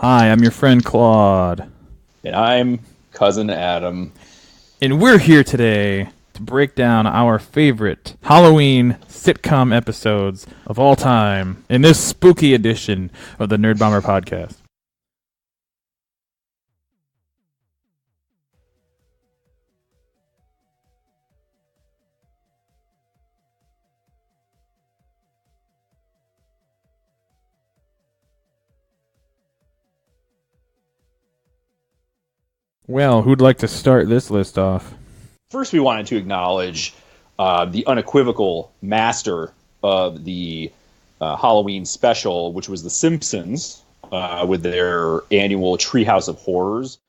Hi, I'm your friend Claude. And I'm Cousin Adam. And we're here today to break down our favorite Halloween sitcom episodes of all time in this spooky edition of the N.E.R.D.Bomber podcast. Well, who'd like to start this list off? First, we wanted to acknowledge the unequivocal master of the Halloween special, which was The Simpsons, with their annual Treehouse of Horrors.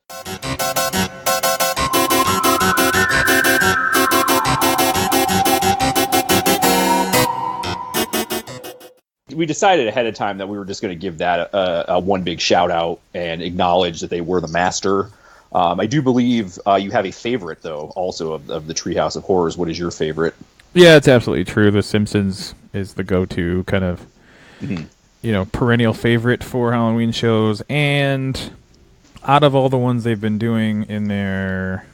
We decided ahead of time that we were just going to give that a one big shout out and acknowledge that they were the master. I do believe you have a favorite, though, also of the Treehouse of Horrors. What is your favorite? Yeah, it's absolutely true. The Simpsons is the go-to kind of, perennial favorite for Halloween shows. And out of all the ones they've been doing in their,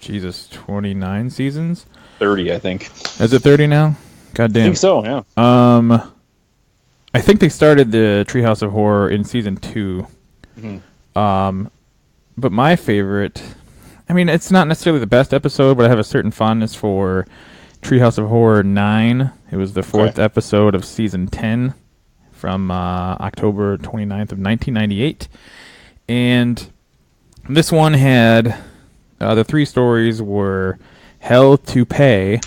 29 seasons? 30, I think. Is it 30 now? God damn. I think so, yeah. I think they started the Treehouse of Horror in season 2. Mm-hmm. But my favorite, it's not necessarily the best episode, but I have a certain fondness for Treehouse of Horror 9. It was the fourth episode of season 10 from October 29th of 1998. And this one had, the three stories were Hell to Pay,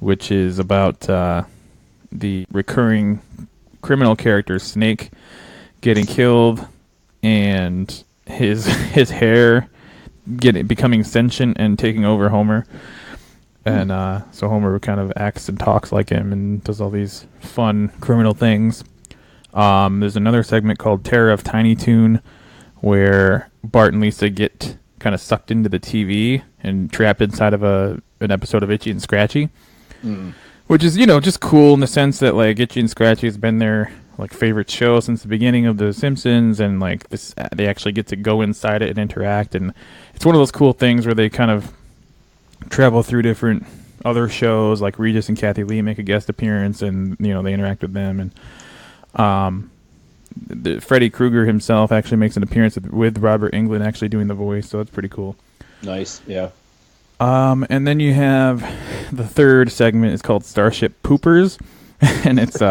which is about the recurring criminal character Snake getting killed and his hair becoming sentient and taking over Homer. And so Homer kind of acts and talks like him and does all these fun criminal things. There's another segment called Terror of Tiny Toon where Bart and Lisa get kind of sucked into the TV and trapped inside of an episode of Itchy and Scratchy. Which is, just cool in the sense that, like, Itchy and Scratchy has been their, favorite show since the beginning of The Simpsons, and, they actually get to go inside it and interact, and it's one of those cool things where they kind of travel through different other shows, like Regis and Kathy Lee make a guest appearance, and, they interact with them, and Freddy Krueger himself actually makes an appearance with Robert Englund actually doing the voice, so it's pretty cool. Nice, yeah. And then you have the third segment is called Starship Poopers, and it's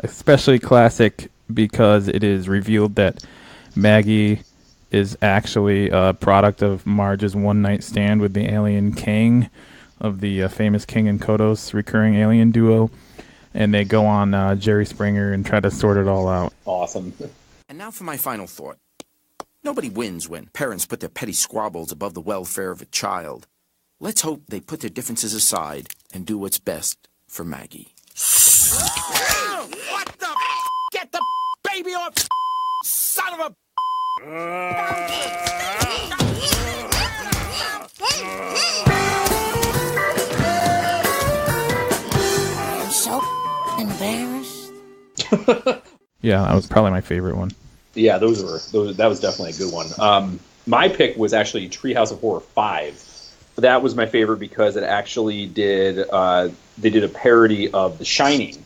especially classic because it is revealed that Maggie is actually a product of Marge's one-night stand with the alien Kang of the famous King and Kodos recurring alien duo, and they go on Jerry Springer and try to sort it all out. Awesome. And now for my final thought. Nobody wins when parents put their petty squabbles above the welfare of a child. Let's hope they put their differences aside and do what's best for Maggie. What the Get the baby off, son of a... I'm so embarrassed. Yeah, that was probably my favorite one. Yeah, that was definitely a good one. My pick was actually Treehouse of Horror 5. That was my favorite because it actually did they did a parody of The Shining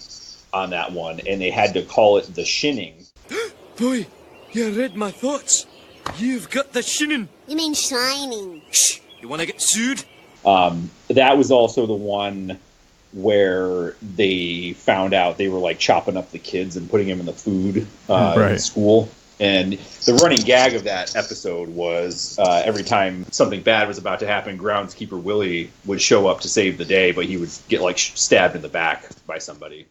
on that one, and they had to call it The Shinning. Boy, you read my thoughts. You've got the shinning. You mean shining? Shh, you want to get sued? That was also the one where they found out they were chopping up the kids and putting them in the food in school. And the running gag of that episode was every time something bad was about to happen, groundskeeper Willie would show up to save the day, but he would get stabbed in the back by somebody.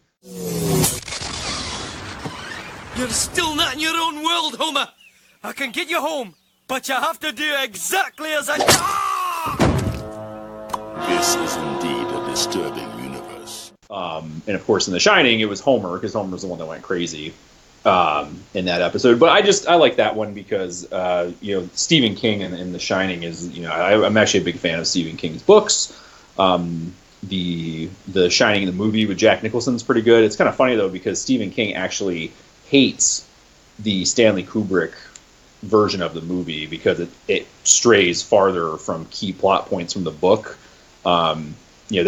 You're still not in your own world, Homer. I can get you home, but you have to do exactly as I... This is indeed a disturbing universe. And of course, in The Shining, it was Homer, because Homer was the one that went crazy in that episode. But I like that one because Stephen King in The Shining is I'm actually a big fan of Stephen King's books. The Shining, the movie with Jack Nicholson, is pretty good. It's kind of funny though because Stephen King actually hates the Stanley Kubrick version of the movie because it strays farther from key plot points from the book. They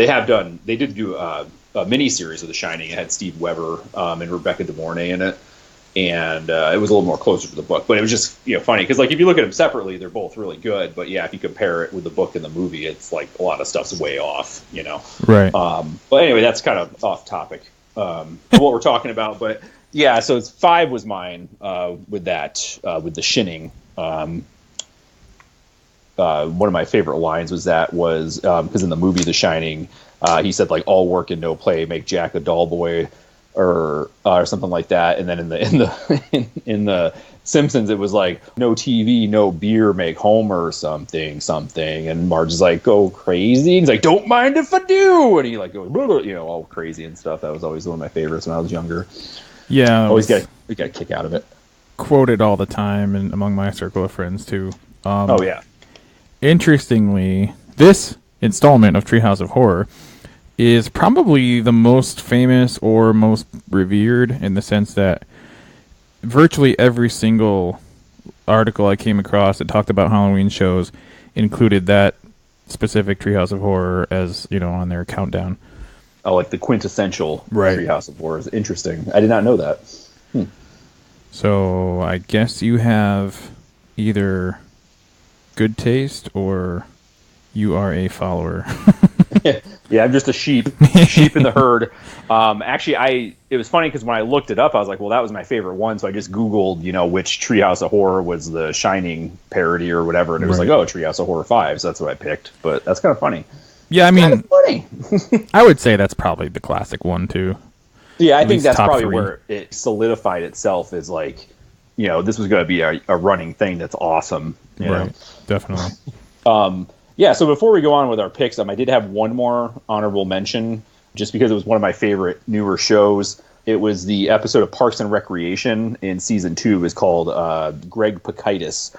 did do a miniseries of The Shining. It had Steve Weber and Rebecca De Mornay in it, and it was a little more closer to the book. But it was just funny because if you look at them separately, they're both really good. But if you compare it with the book and the movie, it's like a lot of stuff's way off. Right. But anyway, that's kind of off topic of what we're talking about. But yeah, so 5 was mine with that with the Shining. One of my favorite lines was because in the movie The Shining, he said like all work and no play make Jack a dull boy, or something like that. And then in the Simpsons, it was like no TV, no beer, make Homer something. And Marge is like, go crazy. He's like, don't mind if I do. And he like goes, all crazy and stuff. That was always one of my favorites when I was younger. Yeah, always got a kick out of it. Quoted all the time and among my circle of friends too. Oh yeah. Interestingly, this installment of Treehouse of Horror is probably the most famous or most revered in the sense that virtually every single article I came across that talked about Halloween shows included that specific Treehouse of Horror as, on their countdown. Oh, like the quintessential right. Treehouse of Horror. Interesting. I did not know that. So I guess you have either good taste or you are a follower. Yeah, I'm just a sheep in the herd. Actually, it was funny because when I looked it up, I was like, well, that was my favorite one. So I just Googled, which Treehouse of Horror was the Shining parody or whatever. And it was like, oh, Treehouse of Horror 5. So that's what I picked. But that's kind of funny. Yeah, I mean, funny. I would say that's probably the classic one, too. Yeah, I think that's probably 3. Where it solidified itself as like, this was going to be a running thing that's awesome. Right, definitely. Yeah, so before we go on with our picks, I did have one more honorable mention, just because it was one of my favorite newer shows. It was the episode of Parks and Recreation in season 2. It was called Greg Pakitis,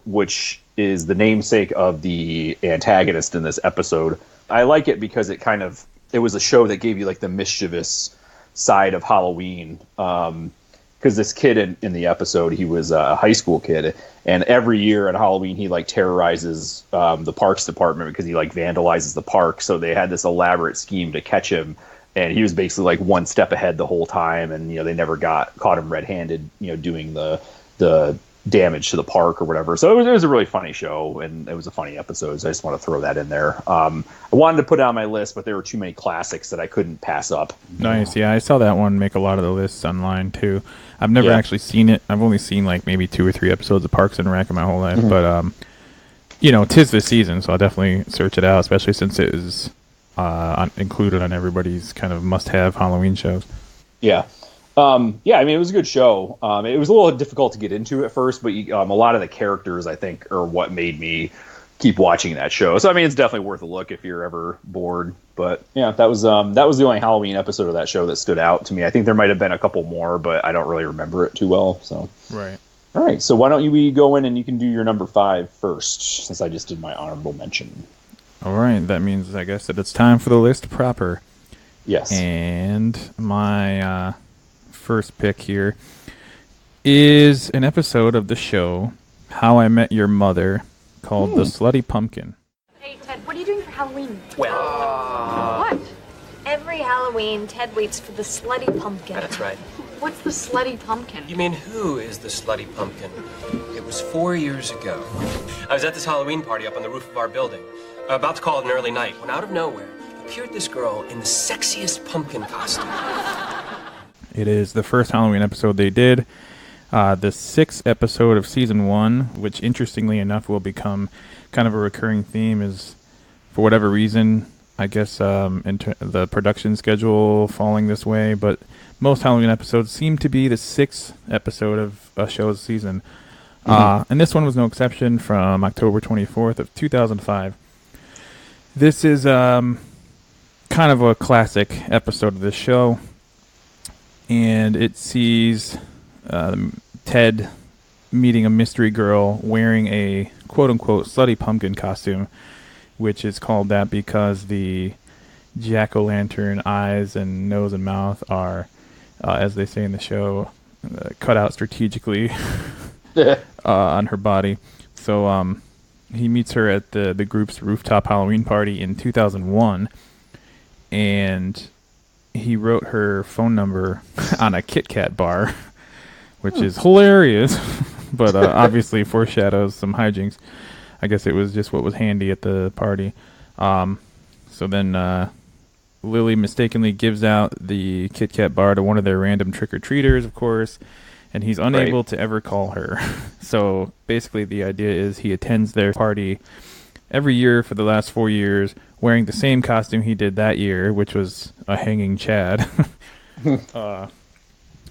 which is the namesake of the antagonist in this episode. I like it because it was a show that gave you like the mischievous side of Halloween. Because this kid in the episode, he was a high school kid, and every year at Halloween he like terrorizes the parks department because he like vandalizes the park. So they had this elaborate scheme to catch him, and he was basically like one step ahead the whole time, and they never caught him red-handed, doing the damage to the park or whatever. So it was a really funny show, and it was a funny episode. So I just want to throw that in there. I wanted to put it on my list, but there were too many classics that I couldn't pass up. Nice. Yeah, I saw that one make a lot of the lists online too. I've never actually seen it. I've only seen like maybe 2 or 3 episodes of Parks and Rec in my whole life. But 'tis the season, so I'll definitely search it out, especially since it is included on everybody's kind of must-have Halloween shows. Yeah. It was a good show. It was a little difficult to get into at first, but a lot of the characters, I think, are what made me keep watching that show. So, it's definitely worth a look if you're ever bored. But, yeah, that was the only Halloween episode of that show that stood out to me. I think there might have been a couple more, but I don't really remember it too well. So, right. All right, so why don't we go in and you can do your number 5 first, since I just did my honorable mention. All right, that means, I guess, that it's time for the list proper. Yes. And my... first pick here is an episode of the show How I Met Your Mother called The Slutty Pumpkin. Hey, Ted, what are you doing for Halloween? Well, What? every Halloween, Ted waits for the slutty pumpkin. That's right. What's the slutty pumpkin? You mean who is the slutty pumpkin? It was 4 years ago. I was at this Halloween party up on the roof of our building, about to call it an early night, when out of nowhere appeared this girl in the sexiest pumpkin costume. It is the first Halloween episode they did. The 6th episode of season 1, which interestingly enough will become kind of a recurring theme, is for whatever reason, I guess the production schedule falling this way, but most Halloween episodes seem to be the 6th episode of a show's season. And this one was no exception, from October 24th of 2005. This is kind of a classic episode of this show. And it sees Ted meeting a mystery girl wearing a quote-unquote slutty pumpkin costume, which is called that because the jack-o'-lantern eyes and nose and mouth are, as they say in the show, cut out strategically on her body. So he meets her at the group's rooftop Halloween party in 2001, and he wrote her phone number on a Kit Kat bar, which is hilarious, but obviously foreshadows some hijinks. I guess it was just what was handy at the party. So then Lily mistakenly gives out the Kit Kat bar to one of their random trick-or-treaters, of course, and he's unable to ever call her. So basically the idea is he attends their party every year for the last 4 years, wearing the same costume he did that year, which was a hanging Chad.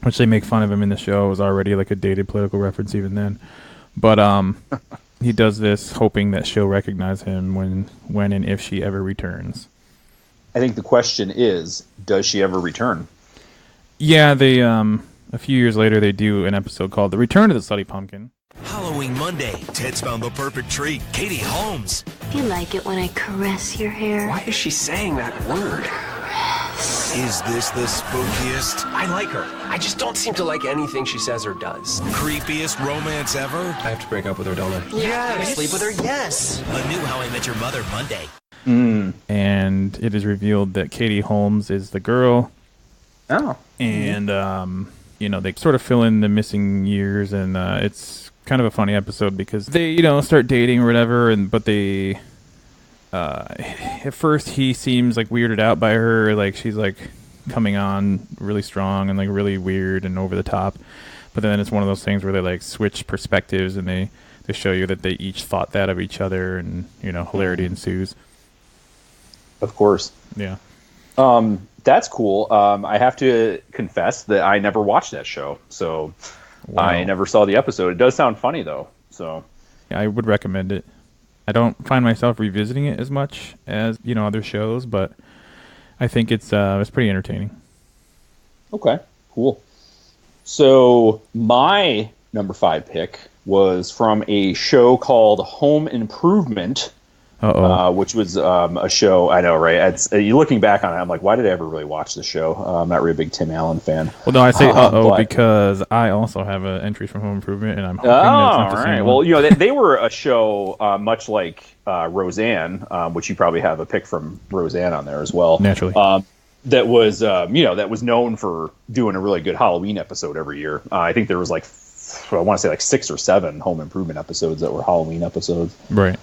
Which they make fun of him in the show. It was already like a dated political reference even then. But he does this hoping that she'll recognize him when and if she ever returns. I think the question is, does she ever return? Yeah, they a few years later they do an episode called The Return of the Slutty Pumpkin. Halloween Monday, Ted's found the perfect treat. Katie Holmes. Do you like it when I caress your hair? Why is she saying that word? Is this the spookiest, I like her. I just don't seem to like anything she says or does. creepiest romance ever? I have to break up with her, don't I? Yes. Sleep with her? Yes. A new How I Met Your Mother Monday. And it is revealed that Katie Holmes is the girl. Oh. And, they sort of fill in the missing years, and it's kind of a funny episode because they, start dating or whatever, but they... at first he seems like weirded out by her, like she's like coming on really strong and like really weird and over the top, but then it's one of those things where they like switch perspectives and they show you that they each thought that of each other, and hilarity ensues. Of course. Yeah. That's cool. I have to confess that I never watched that show, so wow. I never saw the episode. It does sound funny though, so yeah, I would recommend it. I don't find myself revisiting it as much as other shows, but I think it's pretty entertaining. Okay, cool. So my number 5 pick was from a show called Home Improvement, which was a show. I know, right? It's looking back on it, I'm like, why did I ever really watch the show? I'm not really a big Tim Allen fan. Well, no, I say because I also have an entry from Home Improvement, and I'm hoping that's not the same one. Well, they were a show much like Roseanne, which you probably have a pick from Roseanne on there as well. Naturally. That was that was known for doing a really good Halloween episode every year. I think there was I want to say like 6 or 7 Home Improvement episodes that were Halloween episodes. Right.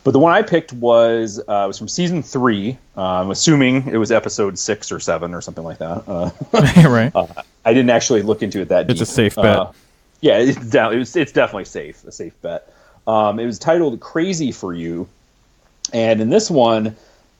But the one I picked was from season 3. I'm assuming it was episode 6 or 7 or something like that. Right. I didn't actually look into it that deep. It's a safe bet. Yeah, it's definitely safe. A safe bet. It was titled "Crazy for You," and in this one,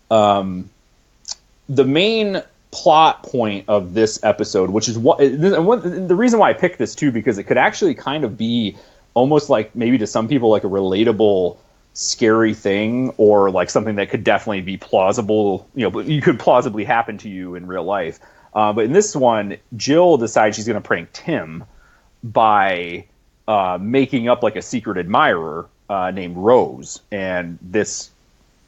the main plot point of this episode, which is the reason why I picked this too, because it could actually kind of be almost like maybe to some people like a relatable scary thing, or like something that could definitely be plausible, you could plausibly happen to you in real life. But in this one, Jill decides she's going to prank Tim by making up like a secret admirer named Rose, and this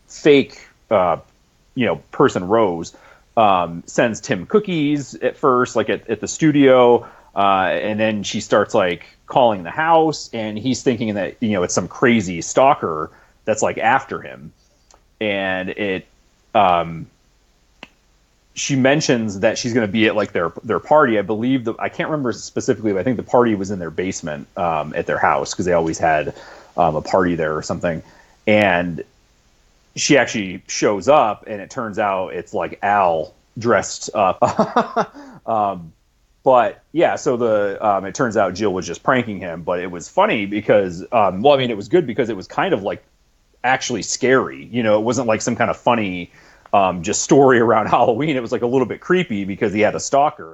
fake person Rose sends Tim cookies at first, like at the studio, and then she starts like calling the house, and he's thinking that it's some crazy stalker that's like after him, and she mentions that she's going to be at like their party. I believe I can't remember specifically, but I think the party was in their basement at their house, because they always had a party there or something. And she actually shows up, and it turns out it's like Al dressed up. But yeah, so it turns out Jill was just pranking him, but it was funny because, it was good because it was kind of like actually scary. It wasn't like some kind of funny just story around Halloween. It was like a little bit creepy because he had a stalker.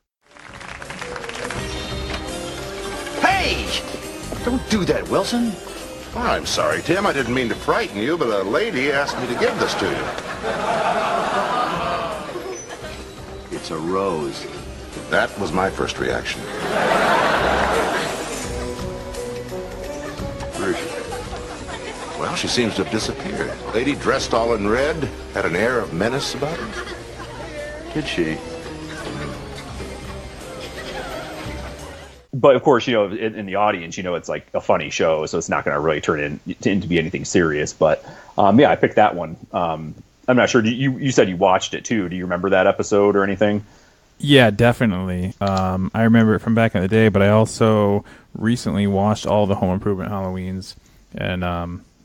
Hey! Don't do that, Wilson. Oh, I'm sorry, Tim. I didn't mean to frighten you, but a lady asked me to give this to you. It's a rose. That was my first reaction. Where is she? Well, she seems to have disappeared. Lady dressed all in red, had an air of menace about her. Did she? but of course, in the audience, it's like a funny show, so it's not going to really turn into be anything serious. But I picked that one. I'm not sure. You said you watched it too. Do you remember that episode or anything? Yeah, definitely. I remember it from back in the day, but I also recently watched all the Home Improvement Halloweens, and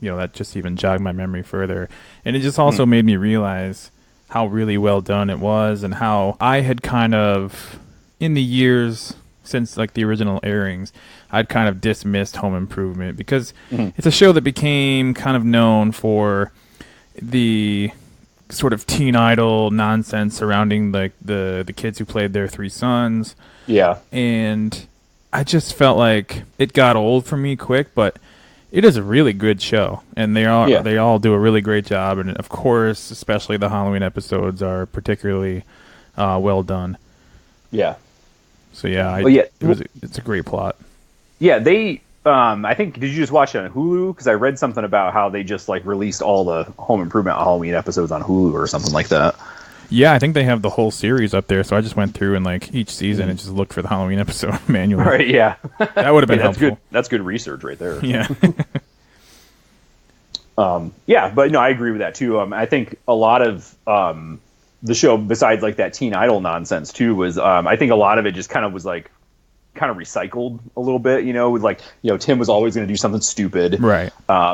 that just even jogged my memory further. And it just also made me realize how really well done it was, and how I had kind of, in the years since like the original airings, I'd kind of dismissed Home Improvement because it's a show that became kind of known for the sort of teen idol nonsense surrounding like the kids who played their three sons. Yeah. And I just felt like it got old for me quick, but it is a really good show, and they all do a really great job, and of course, especially the Halloween episodes are particularly well done. Yeah. So it's a great plot. Yeah, they. I think, did you just watch it on Hulu? Because I read something about how they just like released all the Home Improvement Halloween episodes on Hulu or something like that. Yeah, I think they have the whole series up there. So I just went through and like each season and just looked for the Halloween episode manually. Right? Yeah, that would have been helpful. Good. That's good research right there. Yeah. But no, I agree with that too. I think a lot of the show, besides like that teen idol nonsense too, was I think a lot of it just kind of was like kind of recycled a little bit, with like, Tim was always going to do something stupid. Right.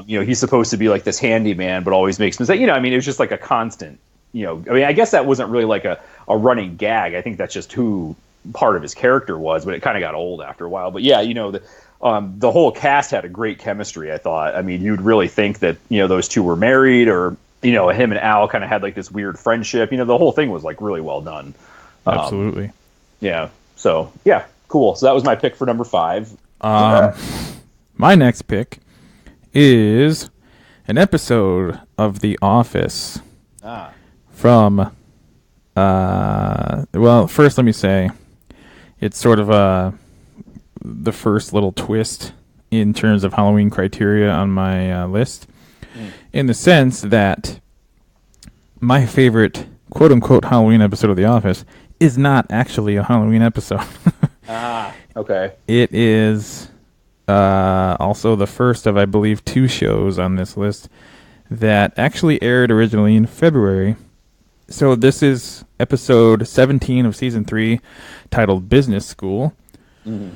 He's supposed to be like this handyman, but always makes mistakes. It was just like a constant, I guess that wasn't really like a running gag. I think that's just who part of his character was, but it kind of got old after a while. But yeah, the whole cast had a great chemistry, I thought. You'd really think that, those two were married, or, him and Al kind of had like this weird friendship. The whole thing was like really well done. Absolutely. Yeah. So, yeah. Cool. So that was my pick for number 5. My next pick is an episode of The Office from, first let me say, it's sort of the first little twist in terms of Halloween criteria on my list, in the sense that my favorite quote-unquote Halloween episode of The Office is not actually a Halloween episode. Okay. It is also the first of, I believe, 2 shows on this list that actually aired originally in February. So this is episode 17 of season 3, titled Business School. Mm-hmm.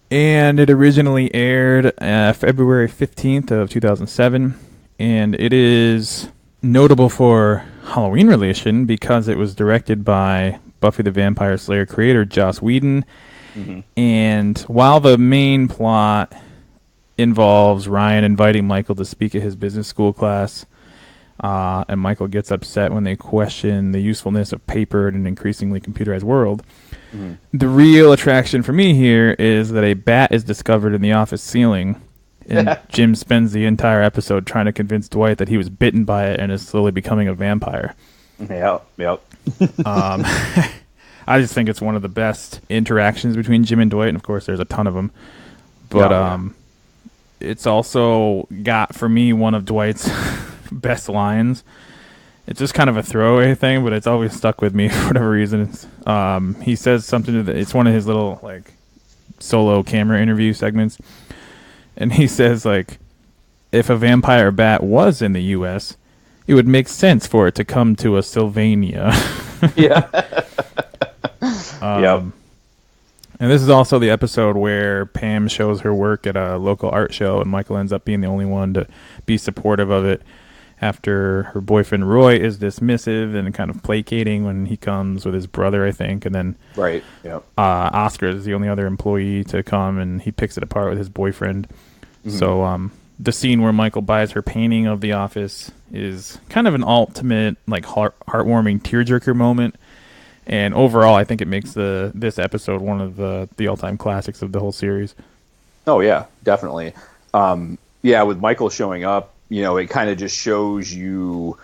And it originally aired February 15th of 2007. And it is notable for Halloween relation because it was directed by Buffy the Vampire Slayer creator Joss Whedon. Mm-hmm. And while the main plot involves Ryan inviting Michael to speak at his business school class, and Michael gets upset when they question the usefulness of paper in an increasingly computerized world, the real attraction for me here is that a bat is discovered in the office ceiling, and Jim spends the entire episode trying to convince Dwight that he was bitten by it and is slowly becoming a vampire. Yep. I just think it's one of the best interactions between Jim and Dwight, and of course there's a ton of them. But it's also got, for me, one of Dwight's best lines. It's just kind of a throwaway thing, but it's always stuck with me for whatever reason. He says something it's one of his little like solo camera interview segments, and he says like, if a vampire bat was in the U.S., it would make sense for it to come to a Sylvania. Yeah. And this is also the episode where Pam shows her work at a local art show, and Michael ends up being the only one to be supportive of it after her boyfriend Roy is dismissive and kind of placating when he comes with his brother, I think. And then Oscar is the only other employee to come, and he picks it apart with his boyfriend. Mm-hmm. So the scene where Michael buys her painting of the office is kind of an ultimate like heartwarming tearjerker moment. And overall, I think it makes this episode one of the all-time classics of the whole series. Oh, yeah, definitely. With Michael showing up, it kind of just shows you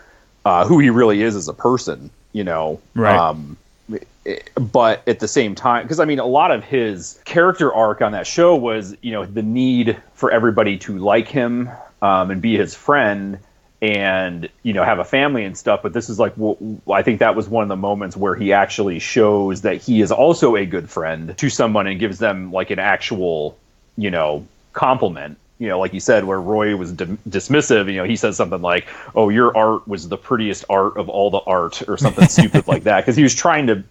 who he really is as a person, Right. But at the same time, because, a lot of his character arc on that show was, the need for everybody to like him and be his friend. and, have a family and stuff. But this is like, I think that was one of the moments where he actually shows that he is also a good friend to someone and gives them like an actual, compliment. Like you said, where Roy was dismissive, he says something like, "Oh, your art was the prettiest art of all the art," or something stupid like that. Because he was trying to,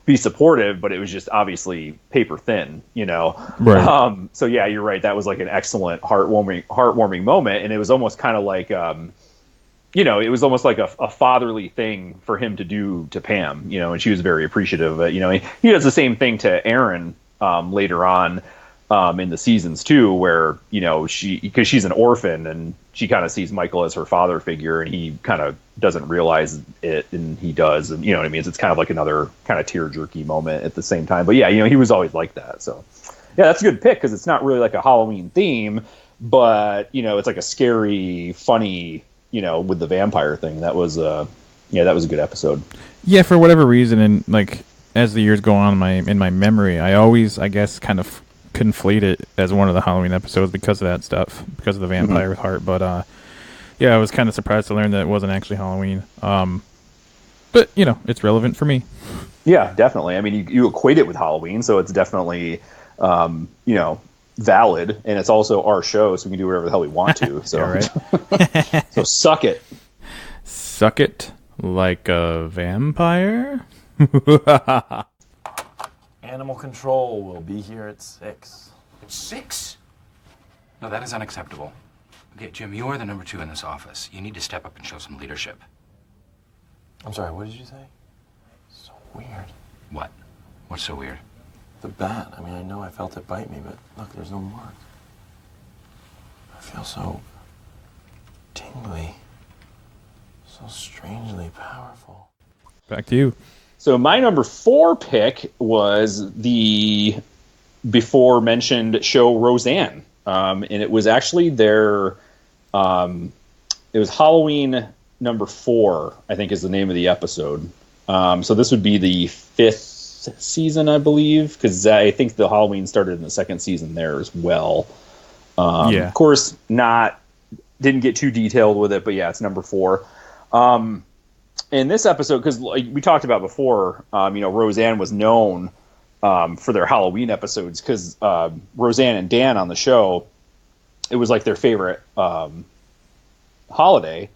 be supportive, but it was just obviously paper thin, Right. So yeah, you're right. That was like an excellent, heartwarming moment, and it was almost kind of like, it was almost like a fatherly thing for him to do to Pam, and she was very appreciative. He does the same thing to Aaron later on. In the seasons too, where because she's an orphan and she kind of sees Michael as her father figure, and he kind of doesn't realize it, and he does, and what I mean. It's kind of like another kind of tear-jerky moment at the same time. But yeah, he was always like that. So yeah, that's a good pick because it's not really like a Halloween theme, but it's like a scary, funny, with the vampire thing. That was that was a good episode. Yeah, for whatever reason, and like as the years go on in my memory, I always, I guess, kind of conflate it as one of the Halloween episodes because of that stuff, because of the vampire heart. But yeah, I was kind of surprised to learn that it wasn't actually Halloween. But it's relevant for me. Yeah, definitely. I mean, you equate it with Halloween, so it's definitely valid, and it's also our show, so we can do whatever the hell we want to. So, right. So suck it. Suck it like a vampire. Animal control will be here at 6. At 6? No, that is unacceptable. Okay, Jim, you are the number 2 in this office. You need to step up and show some leadership. I'm sorry, what did you say? So weird. What? What's so weird? The bat. I mean, I know I felt it bite me, but look, there's no mark. I feel so tingly. So strangely powerful. Back to you. So my number 4 pick was the before mentioned show Roseanne, and it was actually their it was Halloween number 4, I think is the name of the episode. So this would be the 5th season, I believe, because I think the Halloween started in the 2nd season there as well. Yeah. Of course, didn't get too detailed with it, but yeah, it's number 4. In this episode, because like we talked about before, Roseanne was known for their Halloween episodes because Roseanne and Dan on the show, it was like their favorite holiday,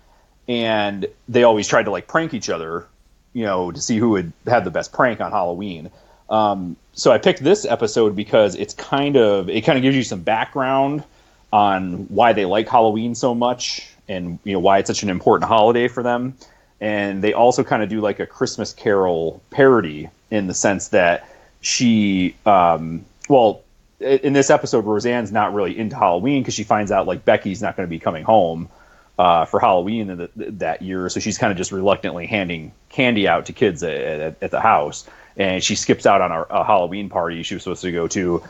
and they always tried to like prank each other, to see who would have the best prank on Halloween. So I picked this episode because it kind of gives you some background on why they like Halloween so much and why it's such an important holiday for them. And they also kind of do like a Christmas Carol parody in the sense that she, in this episode, Roseanne's not really into Halloween because she finds out like Becky's not going to be coming home for Halloween that year. So she's kind of just reluctantly handing candy out to kids at the house. And she skips out on a Halloween party she was supposed to go to.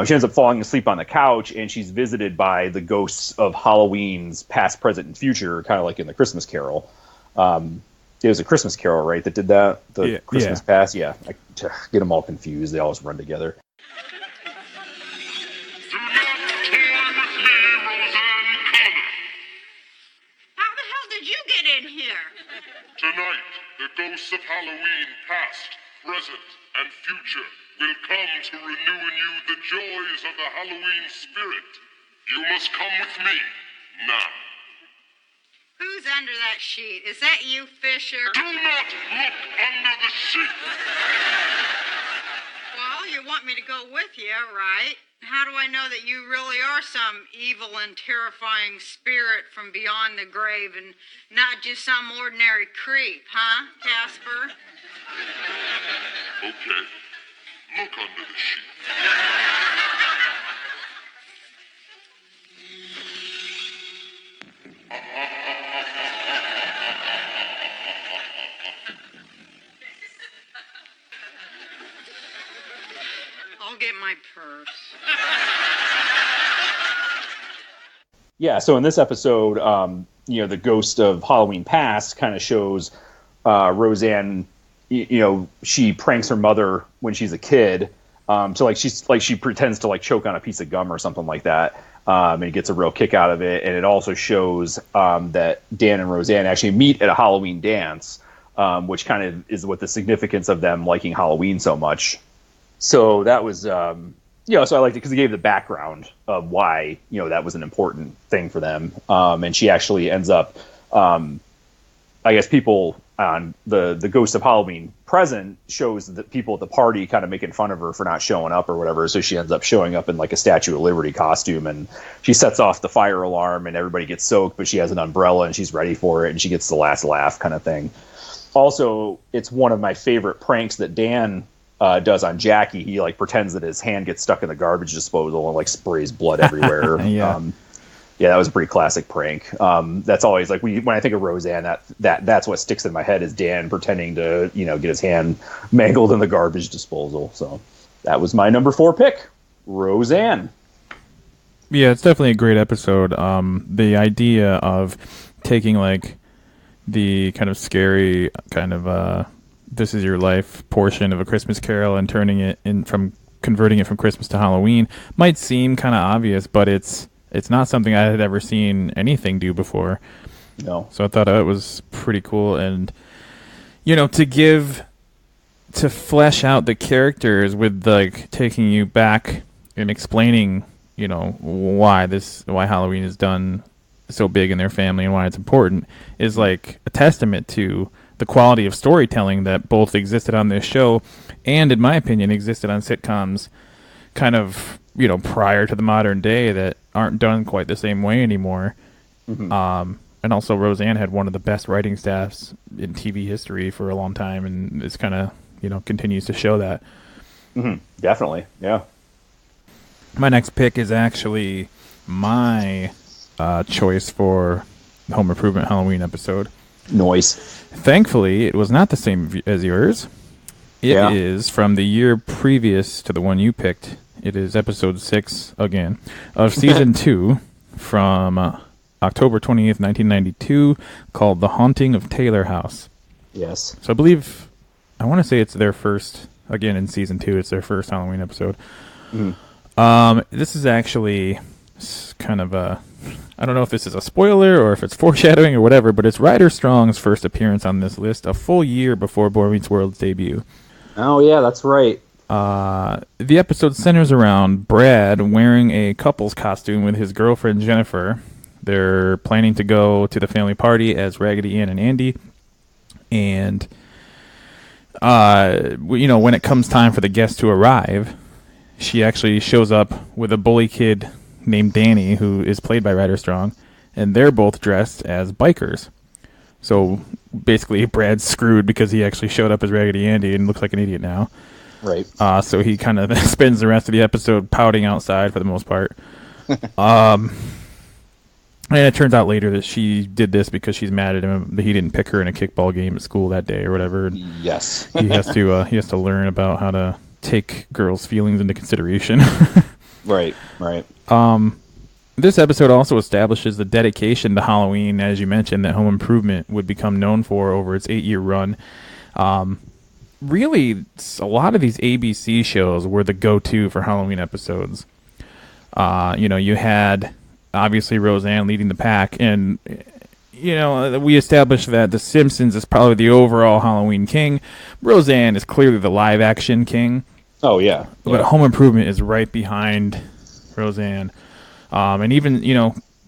She ends up falling asleep on the couch, and she's visited by the ghosts of Halloween's past, present, and future, kind of like in the Christmas Carol. It was a Christmas Carol, right, that did that? The Christmas Past? Yeah. I get them all confused. They always run together. How the hell did you get in here? Tonight, the ghosts of Halloween past, present, and future will come to renew in you the joys of the Halloween spirit. You must come with me now. Who's under that sheet? Is that you, Fisher? Do not look under the sheet! Well, you want me to go with you, right? How do I know that you really are some evil and terrifying spirit from beyond the grave and not just some ordinary creep, huh, Casper? Okay. Look under the sheet. I'll get my purse. Yeah, so in this episode, the ghost of Halloween Past kind of shows Roseanne, she pranks her mother when she's a kid. So she pretends to like choke on a piece of gum or something like that. and he gets a real kick out of it. And it also shows that Dan and Roseanne actually meet at a Halloween dance, which kind of is what the significance of them liking Halloween so much. So that was, so I liked it because it gave the background of why, that was an important thing for them. And she actually ends up, I guess people on the Ghost of Halloween present shows that people at the party kind of making fun of her for not showing up or whatever. So she ends up showing up in like a Statue of Liberty costume, and she sets off the fire alarm and everybody gets soaked, but she has an umbrella and she's ready for it and she gets the last laugh kind of thing. Also, it's one of my favorite pranks that Dan does on Jackie. He like pretends that his hand gets stuck in the garbage disposal and like sprays blood everywhere. Yeah, that was a pretty classic prank. That's always like when I think of Roseanne, that's what sticks in my head is Dan pretending to get his hand mangled in the garbage disposal. So that was my number 4 pick, Roseanne. Yeah, it's definitely a great episode. The idea of taking like the kind of scary kind of this is your life portion of A Christmas Carol and converting it from Christmas to Halloween might seem kind of obvious, but it's not something I had ever seen anything do before. No. So I thought it was pretty cool. And, to flesh out the characters with like taking you back and explaining, why Halloween is done so big in their family and why it's important is like a testament to the quality of storytelling that both existed on this show and, in my opinion, existed on sitcoms kind of, prior to the modern day that aren't done quite the same way anymore. Mm-hmm. And also Roseanne had one of the best writing staffs in TV history for a long time, and it's kind of, continues to show that. Mm-hmm. Definitely, yeah. My next pick is actually my choice for the Home Improvement Halloween episode. Noise. Thankfully, it was not the same as yours. It is from the year previous to the one you picked. It is episode 6, again, of season 2 from October 20th, 1992, called The Haunting of Taylor House. Yes. So I want to say it's their first, again, in season 2, it's their first Halloween episode. Mm. This is actually kind of I don't know if this is a spoiler or if it's foreshadowing or whatever, but it's Ryder Strong's first appearance on this list, a full year before Boy Meets World's debut. Oh, yeah, that's right. The episode centers around Brad wearing a couple's costume with his girlfriend Jennifer. They're planning to go to the family party as Raggedy Ann and Andy. And, when it comes time for the guests to arrive, she actually shows up with a bully kid named Danny, who is played by Ryder Strong, and they're both dressed as bikers. So basically, Brad's screwed because he actually showed up as Raggedy Andy and looks like an idiot now. Right. So he kind of spends the rest of the episode pouting outside for the most part. And it turns out later that she did this because she's mad at him that he didn't pick her in a kickball game at school that day or whatever. And yes. he has to learn about how to take girls' feelings into consideration. Right. This episode also establishes the dedication to Halloween, as you mentioned, that Home Improvement would become known for over its 8-year run. Really, a lot of these ABC shows were the go-to for Halloween episodes. You had, obviously, Roseanne leading the pack, and, we established that The Simpsons is probably the overall Halloween king. Roseanne is clearly the live-action king. Oh, yeah. But Home Improvement is right behind Roseanne. And even,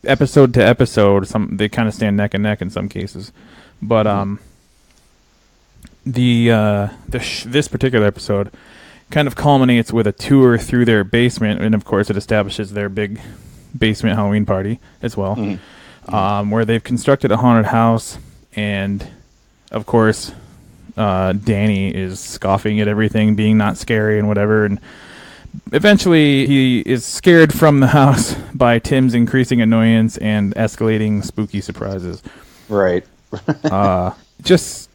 episode to episode, they kind of stand neck and neck in some cases. But this particular episode kind of culminates with a tour through their basement, and of course it establishes their big basement Halloween party as well, where they've constructed a haunted house, and of course Danny is scoffing at everything being not scary and whatever, and eventually he is scared from the house by Tim's increasing annoyance and escalating spooky surprises. Right. Just,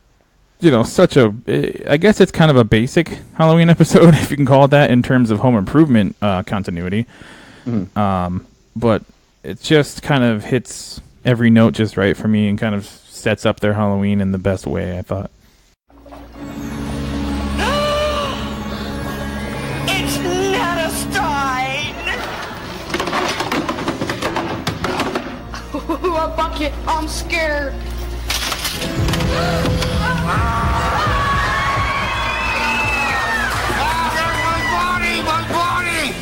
I guess it's kind of a basic Halloween episode, if you can call it that, in terms of Home Improvement continuity. But it just kind of hits every note just right for me and kind of sets up their Halloween in the best way, I thought. It's N.E.R.D.Bomber! A bucket. I'm scared. My body!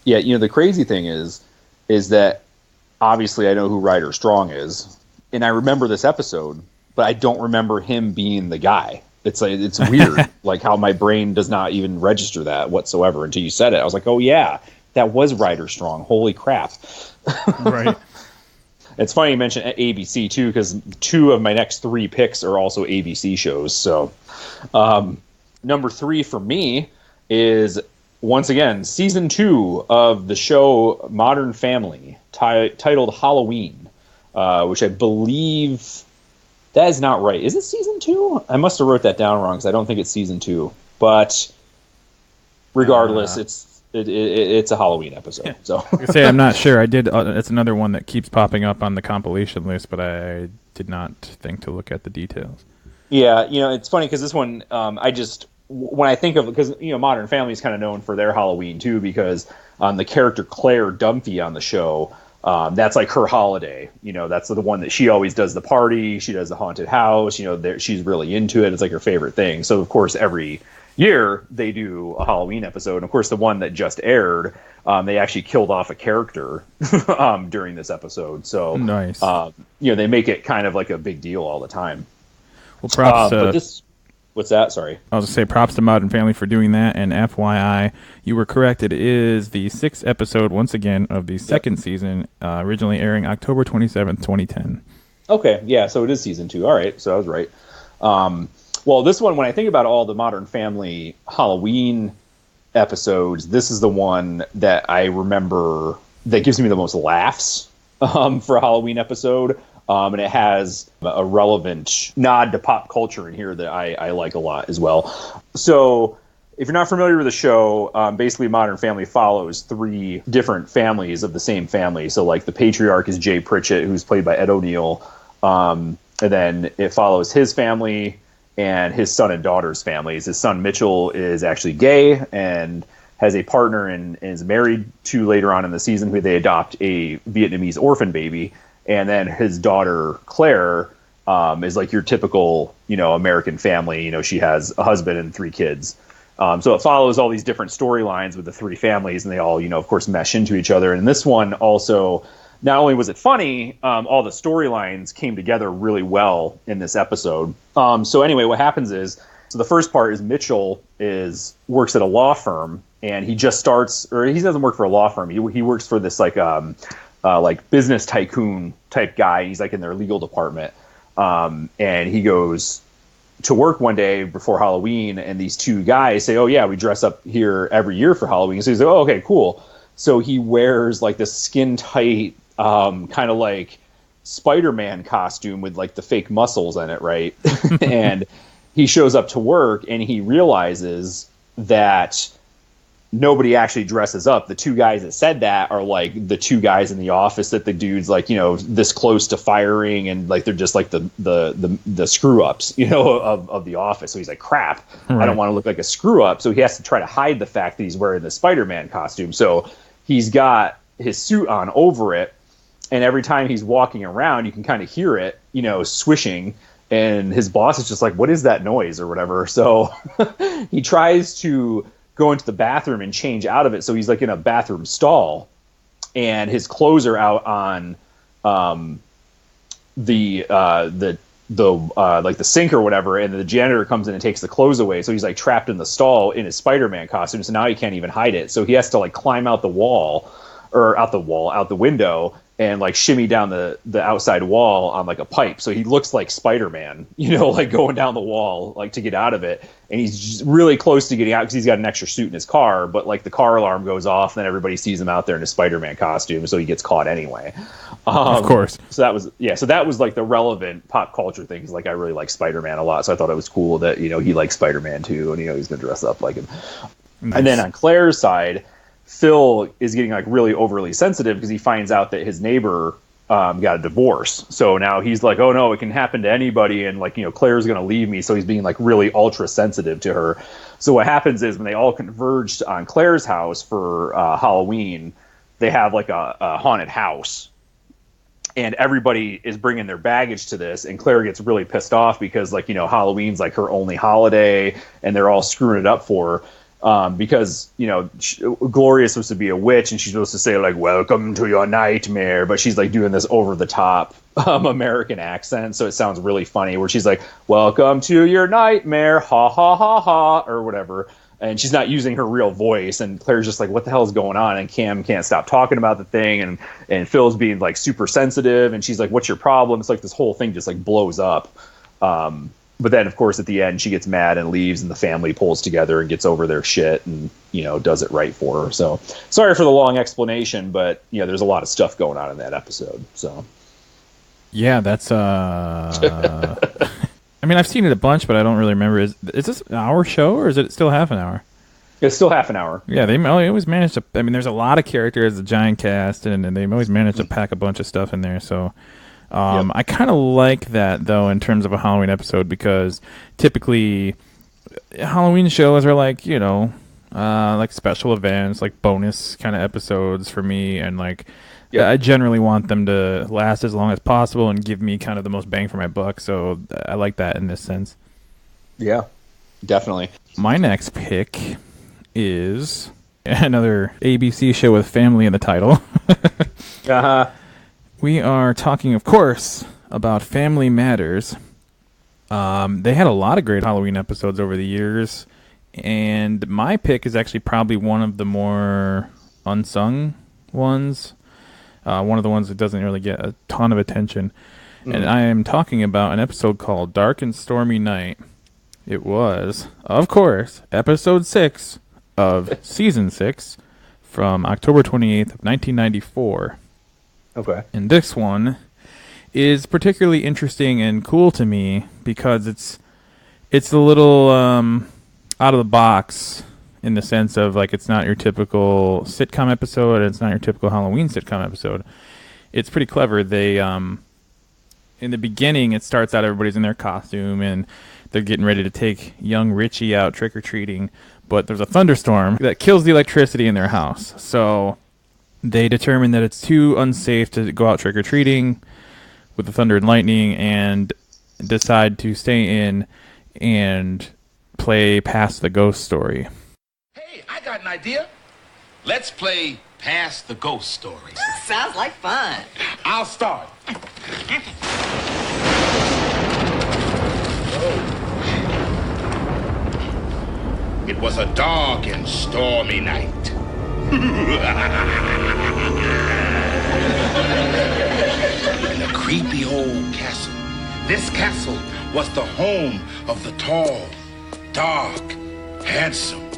Yeah, the crazy thing is that obviously I know who Ryder Strong is, and I remember this episode, but I don't remember him being the guy. It's like, it's weird, like how my brain does not even register that whatsoever until you said it. I was like, oh yeah, that was Ryder Strong. Holy crap! Right. It's funny you mentioned ABC too, because 2 of my next 3 picks are also ABC shows. So, number 3 for me is, once again, season 2 of the show Modern Family, titled Halloween, which I believe that is not right. Is it season 2? I must have wrote that down wrong because I don't think it's season 2. But regardless, it's a Halloween episode. Yeah. So I say I'm not sure. I did. It's another one that keeps popping up on the compilation list, but I did not think to look at the details. Yeah, it's funny because this one, when I think of, because Modern Family is kind of known for their Halloween too, because the character Claire Dunphy on the show, that's like her holiday. That's the one that she always does the party. She does the haunted house. She's really into it. It's like her favorite thing. So of course every year they do a Halloween episode. And of course the one that just aired, they actually killed off a character during this episode. So nice. They make it kind of like a big deal all the time. Well, props. What's that? Sorry. I'll just say props to Modern Family for doing that. And FYI, you were correct. It is the 6th episode, once again, of the second season, originally airing October 27th, 2010. Okay, yeah, so it is season 2. All right, so I was right. Well, this one, when I think about all the Modern Family Halloween episodes, this is the one that I remember that gives me the most laughs for a Halloween episode. And it has a relevant nod to pop culture in here that I like a lot as well. So if you're not familiar with the show, basically Modern Family follows 3 different families of the same family. So like the patriarch is Jay Pritchett, who's played by Ed O'Neill. And then it follows his family and his son and daughter's families. His son Mitchell is actually gay and has a partner and is married to, later on in the season, who they adopt a Vietnamese orphan baby. And then his daughter Claire is like your typical, American family. She has a husband and 3 kids. So it follows all these different storylines with the 3 families, and they all, of course, mesh into each other. And this one also, not only was it funny, all the storylines came together really well in this episode. So anyway, what happens is, so the first part is Mitchell works at a law firm, and he just starts, or he doesn't work for a law firm. He works for this like business tycoon type guy. He's like in their legal department. And he goes to work one day before Halloween, and these 2 guys say, oh yeah, we dress up here every year for Halloween. So he's like, oh, okay, cool. So he wears like this skin tight, kind of like Spider-Man costume with like the fake muscles in it. Right. And he shows up to work and he realizes that nobody actually dresses up. The 2 guys that said that are like the 2 guys in the office that the dude's like, this close to firing, and like they're just like the screw ups, of the office. So he's like, crap, right. I don't want to look like a screw up. So he has to try to hide the fact that he's wearing the Spider-Man costume. So he's got his suit on over it, and every time he's walking around, you can kind of hear it, swishing. And his boss is just like, what is that noise or whatever? So he tries to go into the bathroom and change out of it. So he's like in a bathroom stall, and his clothes are out on the sink or whatever, and the janitor comes in and takes the clothes away. So he's like trapped in the stall in his Spider-Man costume. So now he can't even hide it. So he has to like climb out the window, and like shimmy down the outside wall on like a pipe. So he looks like Spider-Man, like going down the wall, like to get out of it. And he's just really close to getting out because he's got an extra suit in his car, but like the car alarm goes off, and then everybody sees him out there in his Spider-Man costume. So he gets caught anyway. Of course. So that was like the relevant pop culture thing. Cause like I really like Spider-Man a lot. So I thought it was cool that, he likes Spider-Man too. And, he's going to dress up like him. Nice. And then on Claire's side, Phil is getting like really overly sensitive because he finds out that his neighbor got a divorce. So now he's like, oh no, it can happen to anybody, and like, Claire's gonna leave me. So he's being like really ultra sensitive to her. So what happens is when they all converged on Claire's house for Halloween, they have like a haunted house. And everybody is bringing their baggage to this, and Claire gets really pissed off because, like, Halloween's like her only holiday, and they're all screwing it up for her. Because, Gloria's supposed to be a witch, and she's supposed to say, like, welcome to your nightmare, but she's, like, doing this over-the-top American accent, so it sounds really funny, where she's like, welcome to your nightmare, ha, ha, ha, ha, or whatever. And she's not using her real voice, and Claire's just like, what the hell is going on? And Cam can't stop talking about the thing, and Phil's being like super sensitive, and she's like, what's your problem? It's like this whole thing just like blows up. But then of course at the end she gets mad and leaves, and the family pulls together and gets over their shit and, does it right for her. So sorry for the long explanation, but there's a lot of stuff going on in that episode. So yeah, that's I mean, I've seen it a bunch, but I don't really remember. Is this an hour show, or is it still half an hour? It's still half an hour. Yeah, they always manage to... I mean, there's a lot of characters, a giant cast, and they always manage to pack a bunch of stuff in there. So I kind of like that, though, in terms of a Halloween episode, because typically Halloween shows are like, like special events, like bonus kind of episodes for me, and like... Yeah, I generally want them to last as long as possible and give me kind of the most bang for my buck. So I like that in this sense. Yeah, definitely. My next pick is another ABC show with family in the title. We are talking, of course, about Family Matters. They had a lot of great Halloween episodes over the years. And my pick is actually probably one of the more unsung ones. One of the ones that doesn't really get a ton of attention. And I am talking about an episode called Dark and Stormy Night. It was, of course, episode 6 of season 6 from October 28th of 1994. Okay. And this one is particularly interesting and cool to me because it's a little out of the box, in the sense of, like, it's not your typical sitcom episode, and it's not your typical Halloween sitcom episode. It's pretty clever. They, in the beginning, it starts out everybody's in their costume, and they're getting ready to take young Richie out trick-or-treating, but there's a thunderstorm that kills the electricity in their house. So they determine that it's too unsafe to go out trick-or-treating with the thunder and lightning, and decide to stay in and play Pass the Ghost Story. I got an idea. Let's play Pass the Ghost Story. Sounds like fun. I'll start. It was a dark and stormy night. In a creepy old castle. This castle was the home of the tall, dark, handsome,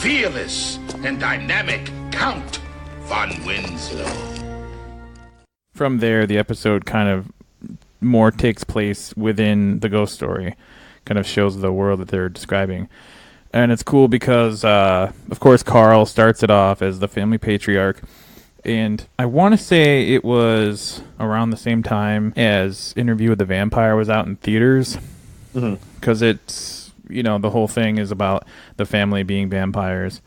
fearless and dynamic Count von Winslow. From there, the episode kind of more takes place within the ghost story, kind of shows the world that they're describing. And it's cool because, of course, Carl starts it off as the family patriarch. And I want to say it was around the same time as Interview with the Vampire was out in theaters. Because it's... the whole thing is about the family being vampires.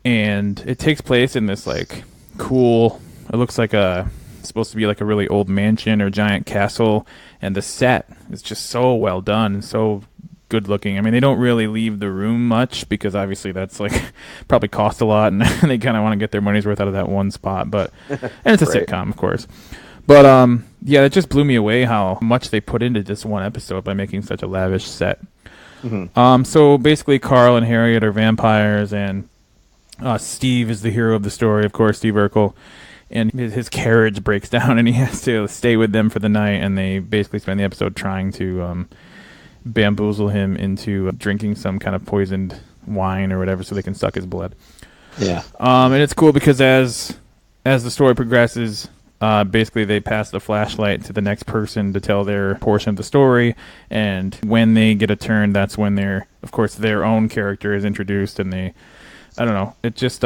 And it takes place in this, like, cool... It looks like it's supposed to be like a really old mansion or giant castle. And the set is just so well done and so good looking. I mean, they don't really leave the room much because obviously that's, like, probably cost a lot. And they kind of want to get their money's worth out of that one spot. But and it's a sitcom, of course. But, yeah, it just blew me away how much they put into this one episode by making such a lavish set. So basically Carl and Harriet are vampires, and Steve is the hero of the story, of course, Steve Urkel, and his carriage breaks down and he has to stay with them for the night, and they basically spend the episode trying to bamboozle him into drinking some kind of poisoned wine or whatever so they can suck his blood. Yeah. And it's cool because as the story progresses, basically they pass the flashlight to the next person to tell their portion of the story, and when they get a turn, that's when of course their own character is introduced, and I don't know, it just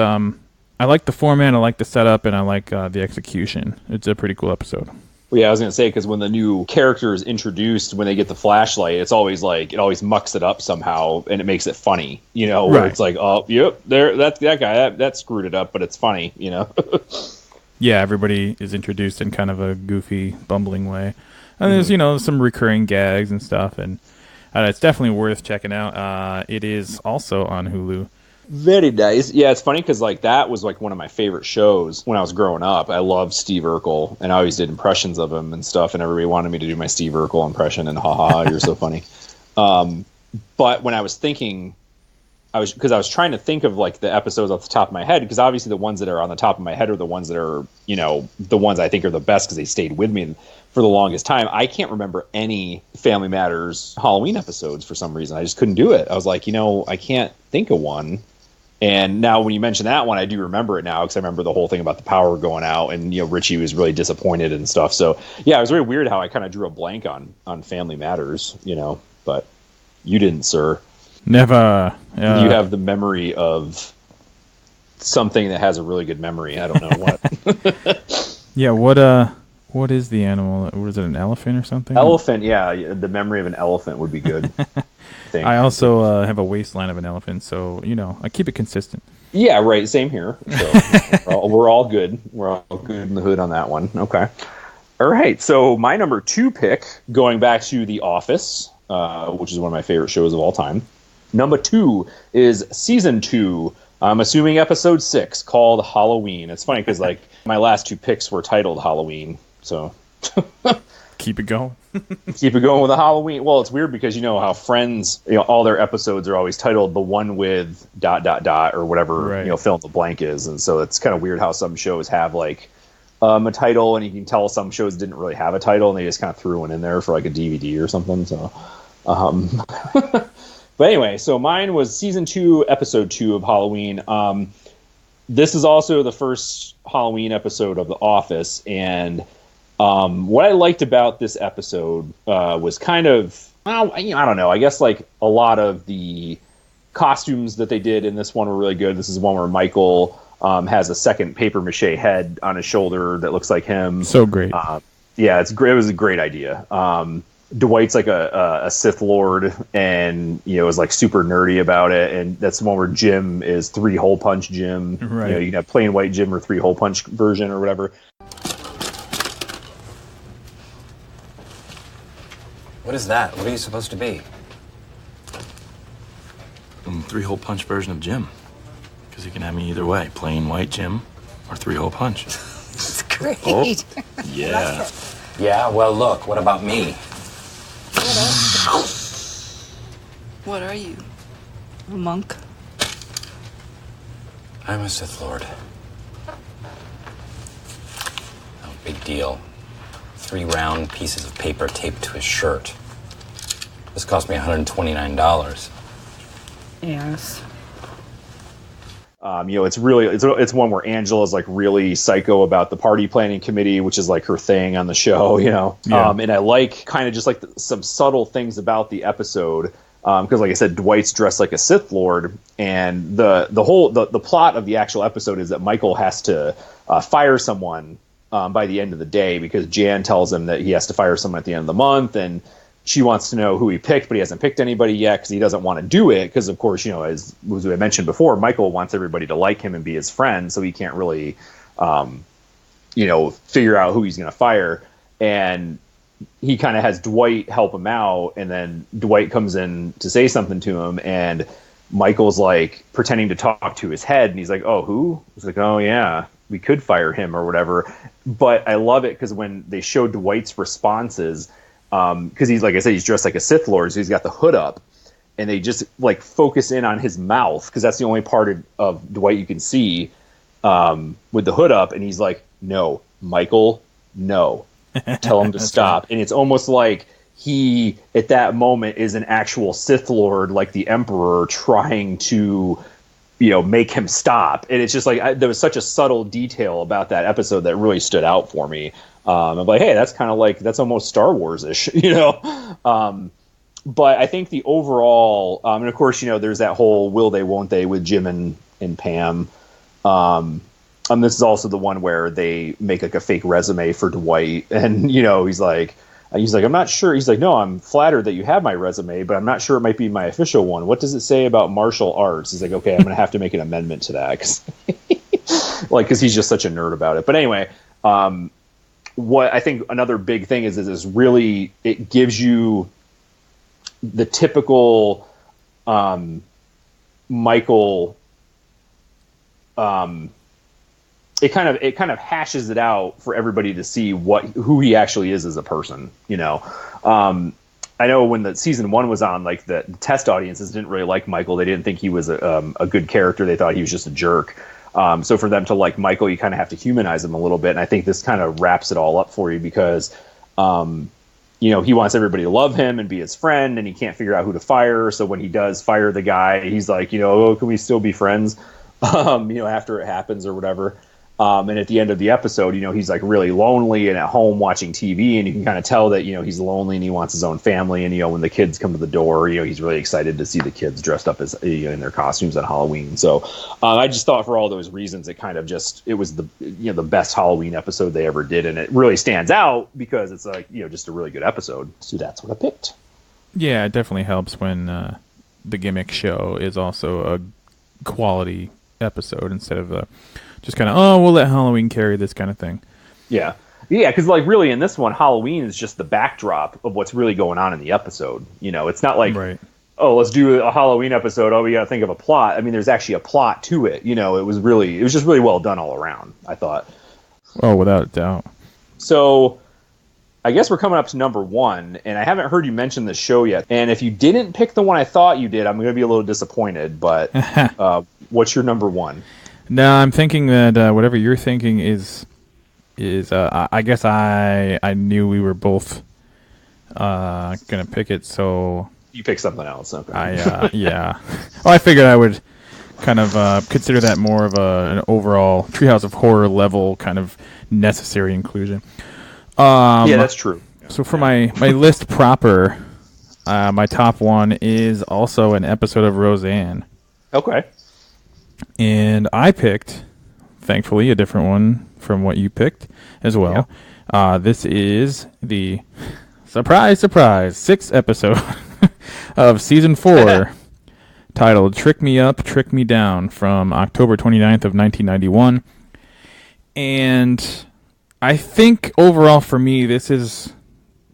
I like the format, I like the setup, and I like the execution. It's a pretty cool episode. Well, yeah, I was going to say, because when the new character is introduced, when they get the flashlight, it's always like, it always mucks it up somehow, and it makes it funny, you know, where it's like, oh, yep, that guy, that screwed it up, but it's funny, you know? Yeah, everybody is introduced in kind of a goofy, bumbling way. And there's, you know, some recurring gags and stuff, and it's definitely worth checking out. It is also on Hulu. Very nice. Yeah, it's funny because like that was like one of my favorite shows when I was growing up. I loved Steve Urkel, and I always did impressions of him and stuff, and everybody wanted me to do my Steve Urkel impression, and haha, you're so funny. But when I was thinking, I was trying to think of like the episodes off the top of my head, because obviously the ones that are on the top of my head are the ones that are, you know, the ones I think are the best because they stayed with me for the longest time. I can't remember any Family Matters Halloween episodes for some reason. I just couldn't do it. I was like, you know, I can't think of one. And now when you mention that one, I do remember it now, because I remember the whole thing about the power going out, and, you know, Richie was really disappointed and stuff. So yeah, it was very weird how I kind of drew a blank on Family Matters, you know, but you didn't, sir. Never. You have the memory of something that has a really good memory. I don't know what. Yeah. What is the animal? Was it an elephant or something? Elephant. Yeah. The memory of an elephant would be good. I also have a waistline of an elephant, so, you know, I keep it consistent. Yeah, right. Same here. So we're all good. We're all good in the hood on that one. Okay. All right. So my number 2 pick, going back to The Office, which is one of my favorite shows of all time. Number 2 is season 2. I'm assuming episode 6, called Halloween. It's funny because like my last 2 picks were titled Halloween, so keep it going. Keep it going with the Halloween. Well, it's weird because you know how Friends, you know, all their episodes are always titled the one with ... or whatever, you know, fill in the blank is, and so it's kind of weird how some shows have like a title, and you can tell some shows didn't really have a title, and they just kind of threw one in there for like a DVD or something. So, but anyway, so mine was season 2, episode 2 of Halloween. This is also the first Halloween episode of The Office, and what I liked about this episode was kind of, I don't know, I guess like a lot of the costumes that they did in this one were really good. This is one where Michael has a second papier-mâché head on his shoulder that looks like him. So great. Yeah, it's great. It was a great idea. Dwight's like a Sith Lord, and, you know, is like super nerdy about it. And that's the one where Jim is 3-hole punch Jim. Right. You know, you can have plain white Jim or 3-hole punch version or whatever. What is that? What are you supposed to be? 3-hole punch version of Jim. Because you can have me either way. Plain white Jim or 3-hole punch. That's great. Oh, yeah. Yeah, well, look, what about me? What are you? A monk? I'm a Sith Lord. No big deal. 3 round pieces of paper taped to his shirt. This cost me $129. Yes. You know, it's really it's one where Angela's like really psycho about the party planning committee, which is like her thing on the show, you know. Yeah. And I like kind of just like some subtle things about the episode, because like I said, Dwight's dressed like a Sith Lord, and the whole plot of the actual episode is that Michael has to fire someone by the end of the day, because Jan tells him that he has to fire someone at the end of the month, and she wants to know who he picked, but he hasn't picked anybody yet because he doesn't want to do it. Because, of course, you know, as I mentioned before, Michael wants everybody to like him and be his friend, so he can't really, you know, figure out who he's going to fire. And he kind of has Dwight help him out, and then Dwight comes in to say something to him, and Michael's like pretending to talk to his head, and he's like, "Oh, who?" He's like, "Oh, yeah, we could fire him or whatever." But I love it because when they show Dwight's responses, because he's, like I said, he's dressed like a Sith Lord, so he's got the hood up, and they just like focus in on his mouth, because that's the only part of Dwight you can see with the hood up, and he's like, "No, Michael, no, tell him to stop." Right. And it's almost like he at that moment is an actual Sith Lord, like the Emperor, trying to, you know, make him stop. And it's just like there was such a subtle detail about that episode that really stood out for me. I'm like, hey, that's kind of like, that's almost Star Wars-ish, you know? But I think the overall, and of course, you know, there's that whole will they, won't they with Jim and Pam. And this is also the one where they make like a fake resume for Dwight, and he's like, I'm not sure. He's like, no, I'm flattered that you have my resume, but I'm not sure it might be my official one. What does it say about martial arts? He's like, okay, I'm going to have to make an amendment to that because he's just such a nerd about it. But anyway, what I think another big thing is really, it gives you the typical Michael. It kind of hashes it out for everybody to see who he actually is as a person. I know when the season 1 was on, like the test audiences didn't really like Michael. They didn't think he was a good character. They thought he was just a jerk. So for them to like Michael, you kind of have to humanize him a little bit. And I think this kind of wraps it all up for you because, he wants everybody to love him and be his friend, and he can't figure out who to fire. So when he does fire the guy, he's like, can we still be friends? After it happens or whatever. And at the end of the episode, he's like really lonely and at home watching TV, and you can kind of tell that, he's lonely and he wants his own family. And, when the kids come to the door, he's really excited to see the kids dressed up as in their costumes at Halloween. So I just thought for all those reasons, it kind of it was the best Halloween episode they ever did. And it really stands out because it's like, just a really good episode. So that's what I picked. Yeah, it definitely helps when the gimmick show is also a quality episode instead of just kind of, we'll let Halloween carry this kind of thing. Yeah, because like really in this one, Halloween is just the backdrop of what's really going on in the episode. It's not like, right. Oh, let's do a Halloween episode. Oh, we got to think of a plot. I mean, there's actually a plot to it. It was just really well done all around, I thought. Oh, without a doubt. So I guess we're coming up to number 1, and I haven't heard you mention the show yet. And if you didn't pick the one I thought you did, I'm going to be a little disappointed. But what's your number 1? No, I'm thinking that whatever you're thinking is I guess I knew we were both gonna pick it, so you pick something else. Okay. Yeah. Well, I figured I would kind of consider that more of an overall Treehouse of Horror level kind of necessary inclusion. Yeah, that's true. So for my list proper, my top one is also an episode of Roseanne. Okay. And I picked, thankfully, a different one from what you picked as well. Yep. This is the surprise 6th episode of season 4, titled "Trick Me Up, Trick Me Down," from October 29th of 1991. And I think overall for me, this is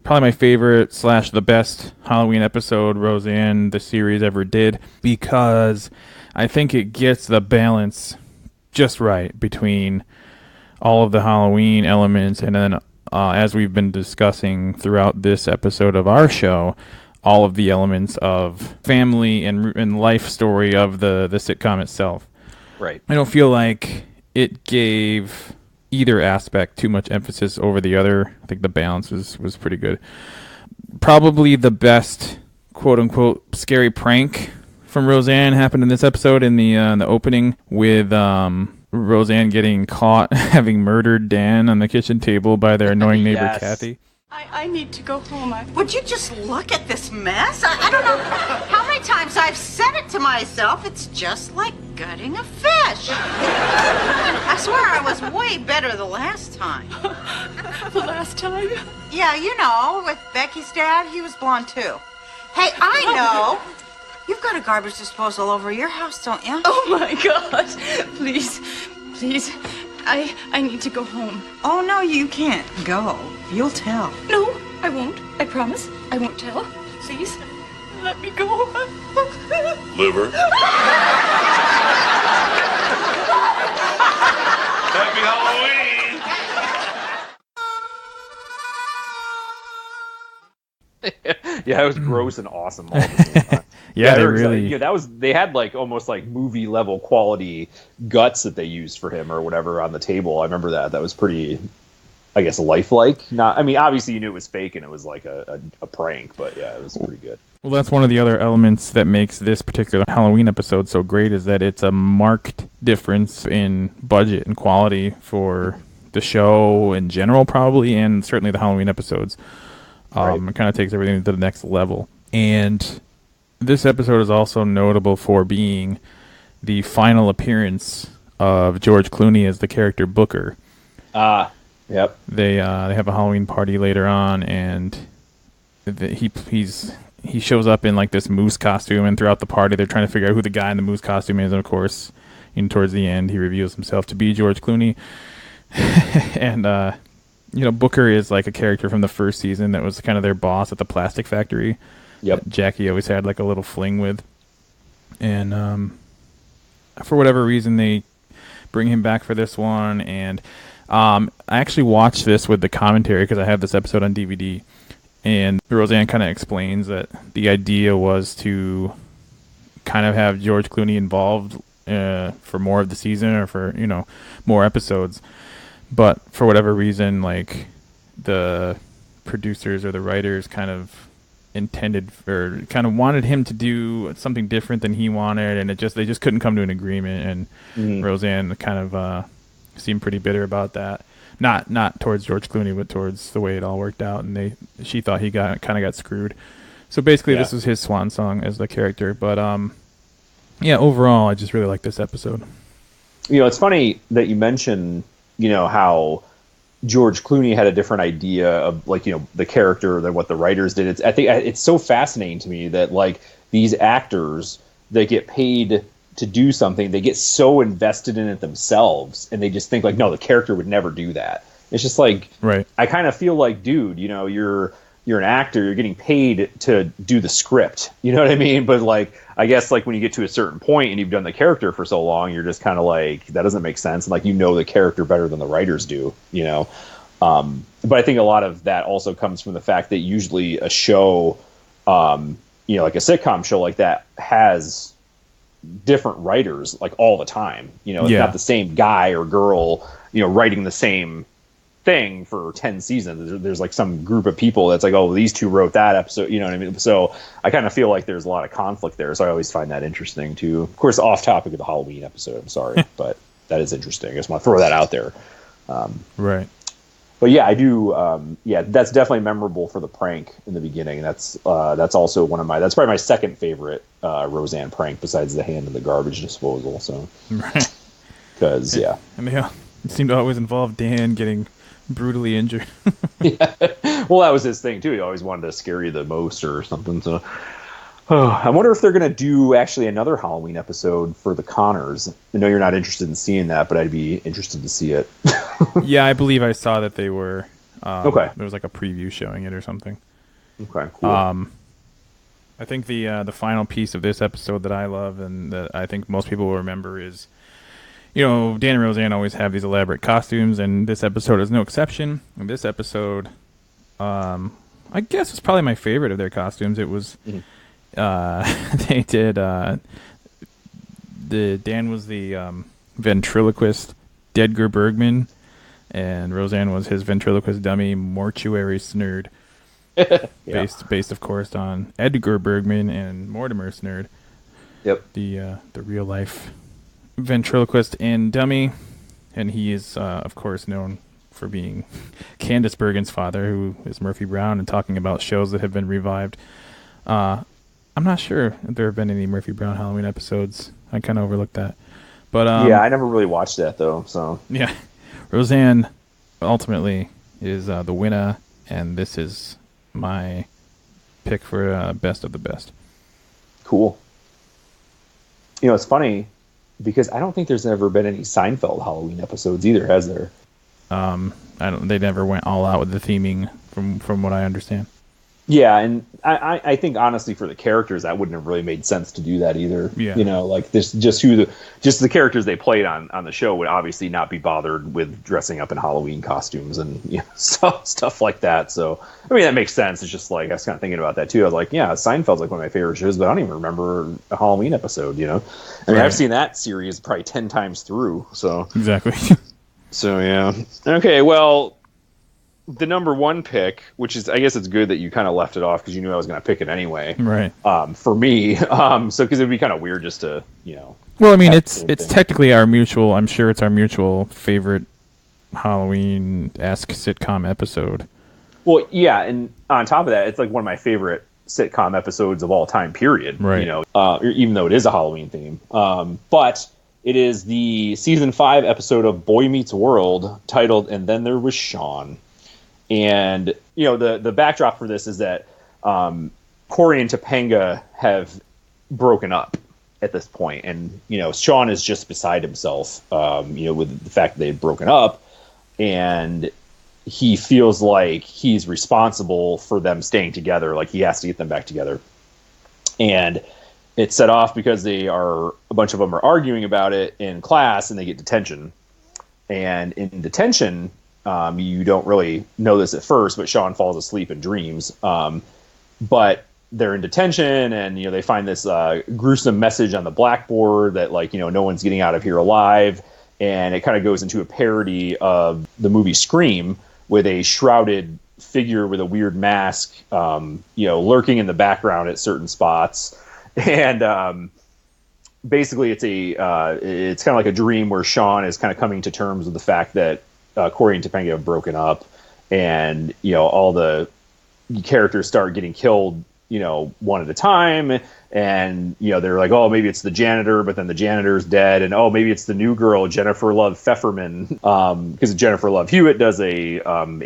probably my favorite / the best Halloween episode Roseanne, the series, ever did, because I think it gets the balance just right between all of the Halloween elements and then, as we've been discussing throughout this episode of our show, all of the elements of family and life story of the sitcom itself. Right. I don't feel like it gave either aspect too much emphasis over the other. I think the balance was pretty good. Probably the best quote-unquote scary prank from Roseanne happened in this episode in the opening with Roseanne getting caught having murdered Dan on the kitchen table by their annoying neighbor, Yes. Kathy. I need to go home. Would you just look at this mess? I don't know how many times I've said it to myself. It's just like gutting a fish. I swear I was way better the last time. The last time? Yeah, with Becky's dad, he was blonde too. Hey, I know. You've got a garbage disposal over your house, don't you? Oh my God. Please. I need to go home. Oh, no, you can't go. You'll tell. No, I won't. I promise. I won't tell. Please, let me go. Liver. Happy Halloween! Yeah, it was gross and awesome all the same time. Yeah, they really. They had like almost like movie level quality guts that they used for him or whatever on the table. I remember that. That was pretty, I guess, lifelike. Obviously you knew it was fake and it was like a prank, but yeah, it was pretty good. Well, that's one of the other elements that makes this particular Halloween episode so great, is that it's a marked difference in budget and quality for the show in general, probably, and certainly the Halloween episodes. Right. It kind of takes everything to the next level. And this episode is also notable for being the final appearance of George Clooney as the character Booker. Yep. They have a Halloween party later on, and he shows up in like this moose costume, and throughout the party they're trying to figure out who the guy in the moose costume is, and of course, towards the end he reveals himself to be George Clooney. And Booker is like a character from the first season that was kind of their boss at the plastic factory. Yep. Jackie always had like a little fling with, and for whatever reason they bring him back for this one. And I actually watched this with the commentary because I have this episode on DVD, and Roseanne kind of explains that the idea was to kind of have George Clooney involved for more of the season, or for more episodes, but for whatever reason, like the producers or the writers kind of intended or kind of wanted him to do something different than he wanted, and they just couldn't come to an agreement. And Roseanne kind of seemed pretty bitter about that. Not towards George Clooney, but towards the way it all worked out, and she thought he kind of got screwed. So basically, this was his swan song as the character. But overall, I just really like this episode. It's funny that you mention how George Clooney had a different idea of the character than what the writers did. I think it's so fascinating to me that like these actors, they get paid to do something, they get so invested in it themselves, and they just think like, no, the character would never do that. It's just like, right. I kind of feel like, dude, you're an actor, you're getting paid to do the script. You know what I mean? But like, I guess like when you get to a certain point and you've done the character for so long, you're just kind of like, that doesn't make sense. And like, the character better than the writers do, But I think a lot of that also comes from the fact that usually a show, like a sitcom show like that has different writers like all the time. It's not the same guy or girl, writing the same thing for 10 seasons. There's like some group of people that's like, oh, these two wrote that episode, you know what I mean? So I kind of feel like there's a lot of conflict there. So I always find that interesting too. Of course, off topic of the Halloween episode, I'm sorry, but that is interesting. I just want to throw that out there. Right. But yeah, I do. That's definitely memorable for the prank in the beginning. That's also that's probably my second favorite Roseanne prank besides the hand in the garbage disposal. So, right. Because and it seemed to always involve Dan getting brutally injured. Yeah. Well, that was his thing too. He always wanted to scare you the most or something. So, I wonder if they're going to do actually another Halloween episode for the Connors. I know you're not interested in seeing that, but I'd be interested to see it. Yeah, I believe I saw that they were. Okay. There was like a preview showing it or something. Okay, cool. I think the final piece of this episode that I love and that I think most people will remember is, Dan and Roseanne always have these elaborate costumes, and this episode is no exception. And this episode, I guess, was probably my favorite of their costumes. It was. They did. Dan was the ventriloquist Edgar Bergman, and Roseanne was his ventriloquist dummy Mortuary Snerd. Based of course on Edgar Bergman and Mortimer Snerd. Yep. The real life ventriloquist and dummy, and he is of course known for being Candice Bergen's father, who is Murphy Brown, and talking about shows that have been revived. I'm not sure if there have been any Murphy Brown Halloween episodes. I kind of overlooked that. But I never really watched that though. So yeah, Roseanne ultimately is the winner, and this is my pick for best of the best. Cool. It's funny because I don't think there's ever been any Seinfeld Halloween episodes either, has there? They never went all out with the theming, from what I understand. Yeah, and I think honestly for the characters that wouldn't have really made sense to do that either. Yeah. Like this just the characters they played on the show would obviously not be bothered with dressing up in Halloween costumes and stuff like that. So I mean that makes sense. It's just like I was kind of thinking about that too. I was like, yeah, Seinfeld's like one of my favorite shows, but I don't even remember a Halloween episode, I mean right. I've seen that series probably 10 times through. So exactly. So yeah. Okay, well, the number one pick, which is, I guess it's good that you kind of left it off because you knew I was going to pick it anyway. Right. For me, because it'd be kind of weird just to, Well, I mean, it's technically I'm sure it's our mutual favorite Halloween-esque sitcom episode. Well, yeah, and on top of that, it's like one of my favorite sitcom episodes of all time, period. Right. Even though it is a Halloween theme. But It is the season 5 episode of Boy Meets World titled "And Then There Was Sean." And the backdrop for this is that Corey and Topanga have broken up at this point, and Sean is just beside himself, with the fact that they've broken up, and he feels like he's responsible for them staying together. Like he has to get them back together, and it's set off because a bunch of them are arguing about it in class, and they get detention. And in detention, you don't really know this at first, but Sean falls asleep and dreams. But they're in detention, and they find this gruesome message on the blackboard that no one's getting out of here alive. And it kind of goes into a parody of the movie Scream, with a shrouded figure with a weird mask, lurking in the background at certain spots. And basically, it's kind of like a dream where Sean is kind of coming to terms with the fact that Corey and Topanga have broken up, and all the characters start getting killed, one at a time. And they're like, oh, maybe it's the janitor, but then the janitor's dead, and oh, maybe it's the new girl, Jennifer Love Pfefferman, because Jennifer Love Hewitt does a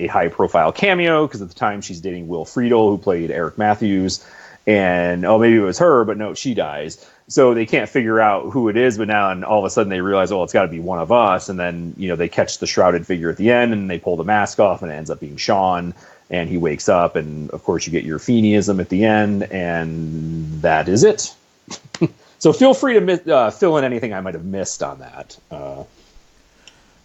high profile cameo, because at the time she's dating Will Friedle, who played Eric Matthews. And oh, maybe it was her, but no, she dies. So they can't figure out who it is, but now, and all of a sudden they realize, oh, it's got to be one of us. And then they catch the shrouded figure at the end, and they pull the mask off, and it ends up being Sean. And he wakes up, and of course you get your Feeneyism at the end, and that is it. So feel free to fill in anything I might have missed on that.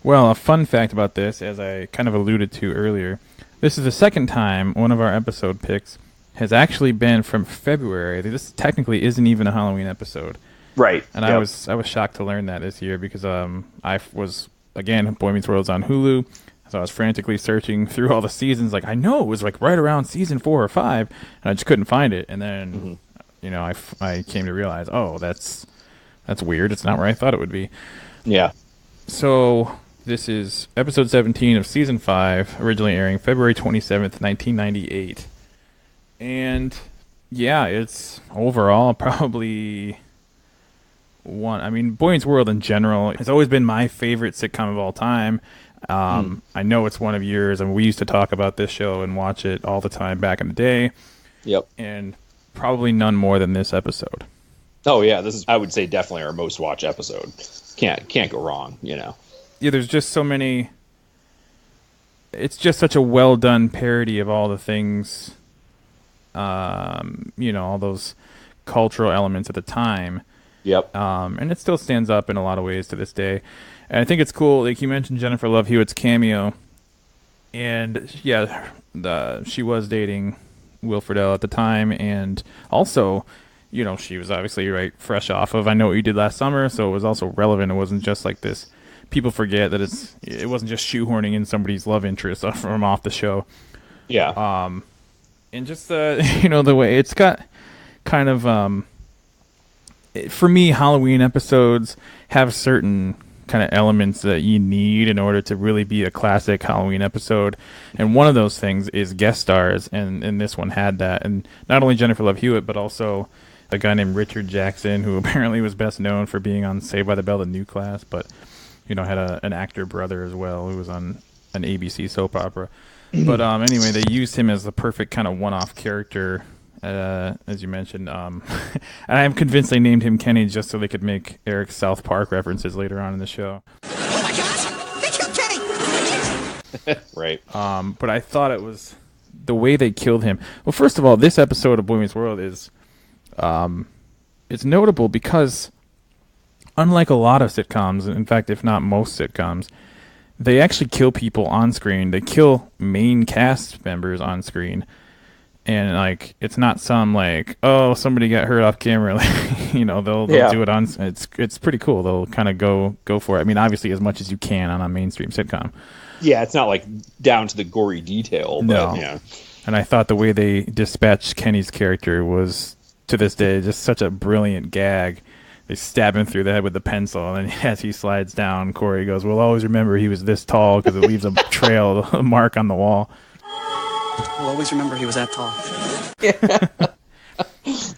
Well, a fun fact about this, as I kind of alluded to earlier, this is the second time one of our episode picks has actually been from February. This technically isn't even a Halloween episode. Right. And yep. I was shocked to learn that this year, because I was, again, Boy Meets World's on Hulu. So I was frantically searching through all the seasons. Like, I know it was like right around season 4 or 5, and I just couldn't find it. And then, I came to realize, oh, that's weird. It's not where I thought it would be. Yeah. So this is episode 17 of season 5, originally airing February 27th, 1998. And yeah, it's overall probably one. I mean, Boy Meets World in general has always been my favorite sitcom of all time. I know it's one of yours, and we used to talk about this show and watch it all the time back in the day. Yep. And probably none more than this episode. Oh yeah, this is, I would say, definitely our most watched episode. Can't go wrong, Yeah, there's just so many. It's just such a well done parody of all the things, all those cultural elements at the time. Yep. And it still stands up in a lot of ways to this day. And I think it's cool, like you mentioned Jennifer Love Hewitt's cameo. And yeah, she was dating Will Friedle at the time. And also, she was obviously fresh off of I Know What You Did Last Summer. So it was also relevant. It wasn't just like this. People forget that it wasn't just shoehorning in somebody's love interest from off the show. Yeah. And just the way it's got kind of for me, Halloween episodes have certain kind of elements that you need in order to really be a classic Halloween episode, and one of those things is guest stars, and this one had that. And not only Jennifer Love Hewitt, but also a guy named Richard Jackson, who apparently was best known for being on Saved by the Bell, the new class, but had an actor brother as well who was on an ABC soap opera. But anyway, they used him as the perfect kind of one-off character, as you mentioned. And I'm convinced they named him Kenny just so they could make Eric's South Park references later on in the show. Oh my gosh! They killed Kenny! Right. But I thought it was the way they killed him. Well, first of all, this episode of Boy Meets World is it's notable because unlike a lot of sitcoms, in fact, if not most sitcoms, they actually kill people on screen. They kill main cast members on screen. And it's not some oh, somebody got hurt off camera. They'll do it on. It's pretty cool. They'll kind of go for it. I mean, obviously as much as you can on a mainstream sitcom. Yeah, it's not down to the gory detail. But, no. Yeah. And I thought the way they dispatched Kenny's character was, to this day, just such a brilliant gag. They stab him through the head with the pencil, and then as he slides down, Corey goes, "We'll always remember he was this tall because it leaves a trail, a mark on the wall." We'll always remember he was that tall. Yeah.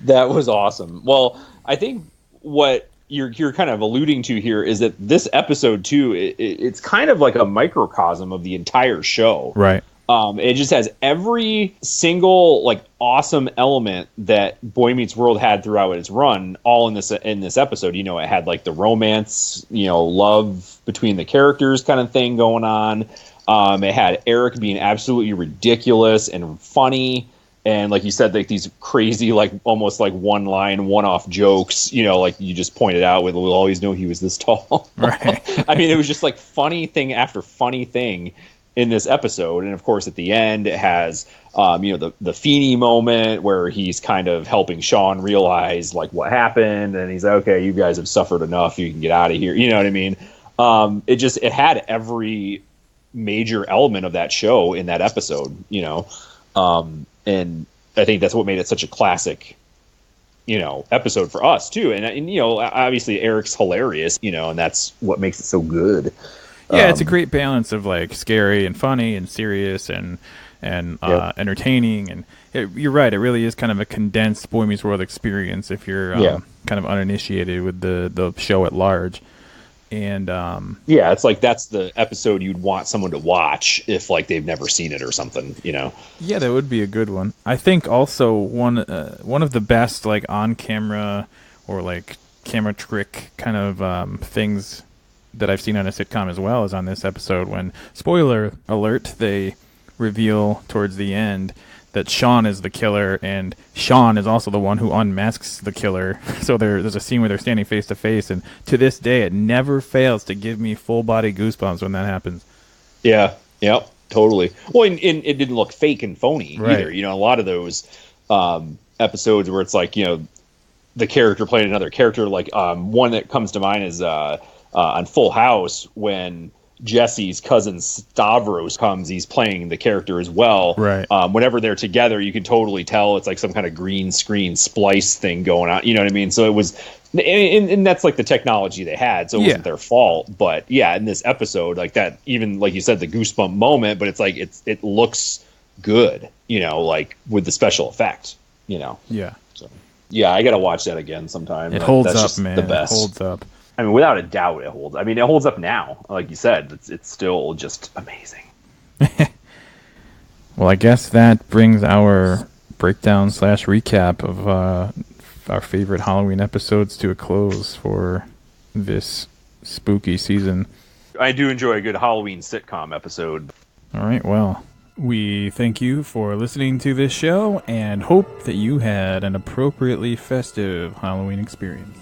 That was awesome. Well, I think what you're kind of alluding to here is that this episode too, it's kind of like a microcosm of the entire show. Right. It just has every single like awesome element that Boy Meets World had throughout its run, all in this episode. You know, it had like the romance, you know, love between the characters kind of thing going on. It had Eric being absolutely ridiculous and funny. And like you said, like these crazy, like almost like one line, one-off jokes, you know, like you just pointed out with, we'll always know he was this tall. Right. I mean, it was just like funny thing after funny thing in this episode. And of course, at the end, it has, you know, the Feeney moment where he's kind of helping Sean realize like what happened. And he's like, okay, you guys have suffered enough. You can get out of here. You know what I mean? It had every major element of that show in that episode, you know? And I think that's what made it such a classic, you know, episode for us too. And you know, obviously Eric's hilarious, you know, and that's what makes it so good. Yeah, it's a great balance of like scary and funny and serious and entertaining. And you're right, it really is kind of a condensed Boy Meets World experience if you're kind of uninitiated with the show at large. And yeah, it's like that's the episode you'd want someone to watch if like they've never seen it or something, you know. Yeah, that would be a good one. I think also one of the best like on camera or like camera trick kind of things that I've seen on a sitcom as well is on this episode when, spoiler alert, they reveal towards the end that Sean is the killer, and Sean is also the one who unmasks the killer. So there's a scene where they're standing face to face, and to this day, it never fails to give me full body goosebumps when that happens. Yeah, yep, totally. Well, and it didn't look fake and phony either. You know, a lot of those episodes where it's like, you know, the character playing another character. Like one that comes to mind is on Full House when Jesse's cousin Stavros comes, he's playing the character as well. Right. Whenever they're together, you can totally tell it's like some kind of green screen splice thing going on. You know what I mean? So it was, and that's like the technology they had, so it wasn't their fault. But yeah, in this episode, like that, even like you said, the goosebump moment, but it's like it looks good, you know, like with the special effect, you know. Yeah. So yeah, I gotta watch that again sometime. It holds That's up, just man. The best. It holds up. I mean, without a doubt, it holds. I mean, it holds up now. Like you said, it's still just amazing. Well, I guess that brings our breakdown / recap of our favorite Halloween episodes to a close for this spooky season. I do enjoy a good Halloween sitcom episode. All right, well, we thank you for listening to this show and hope that you had an appropriately festive Halloween experience.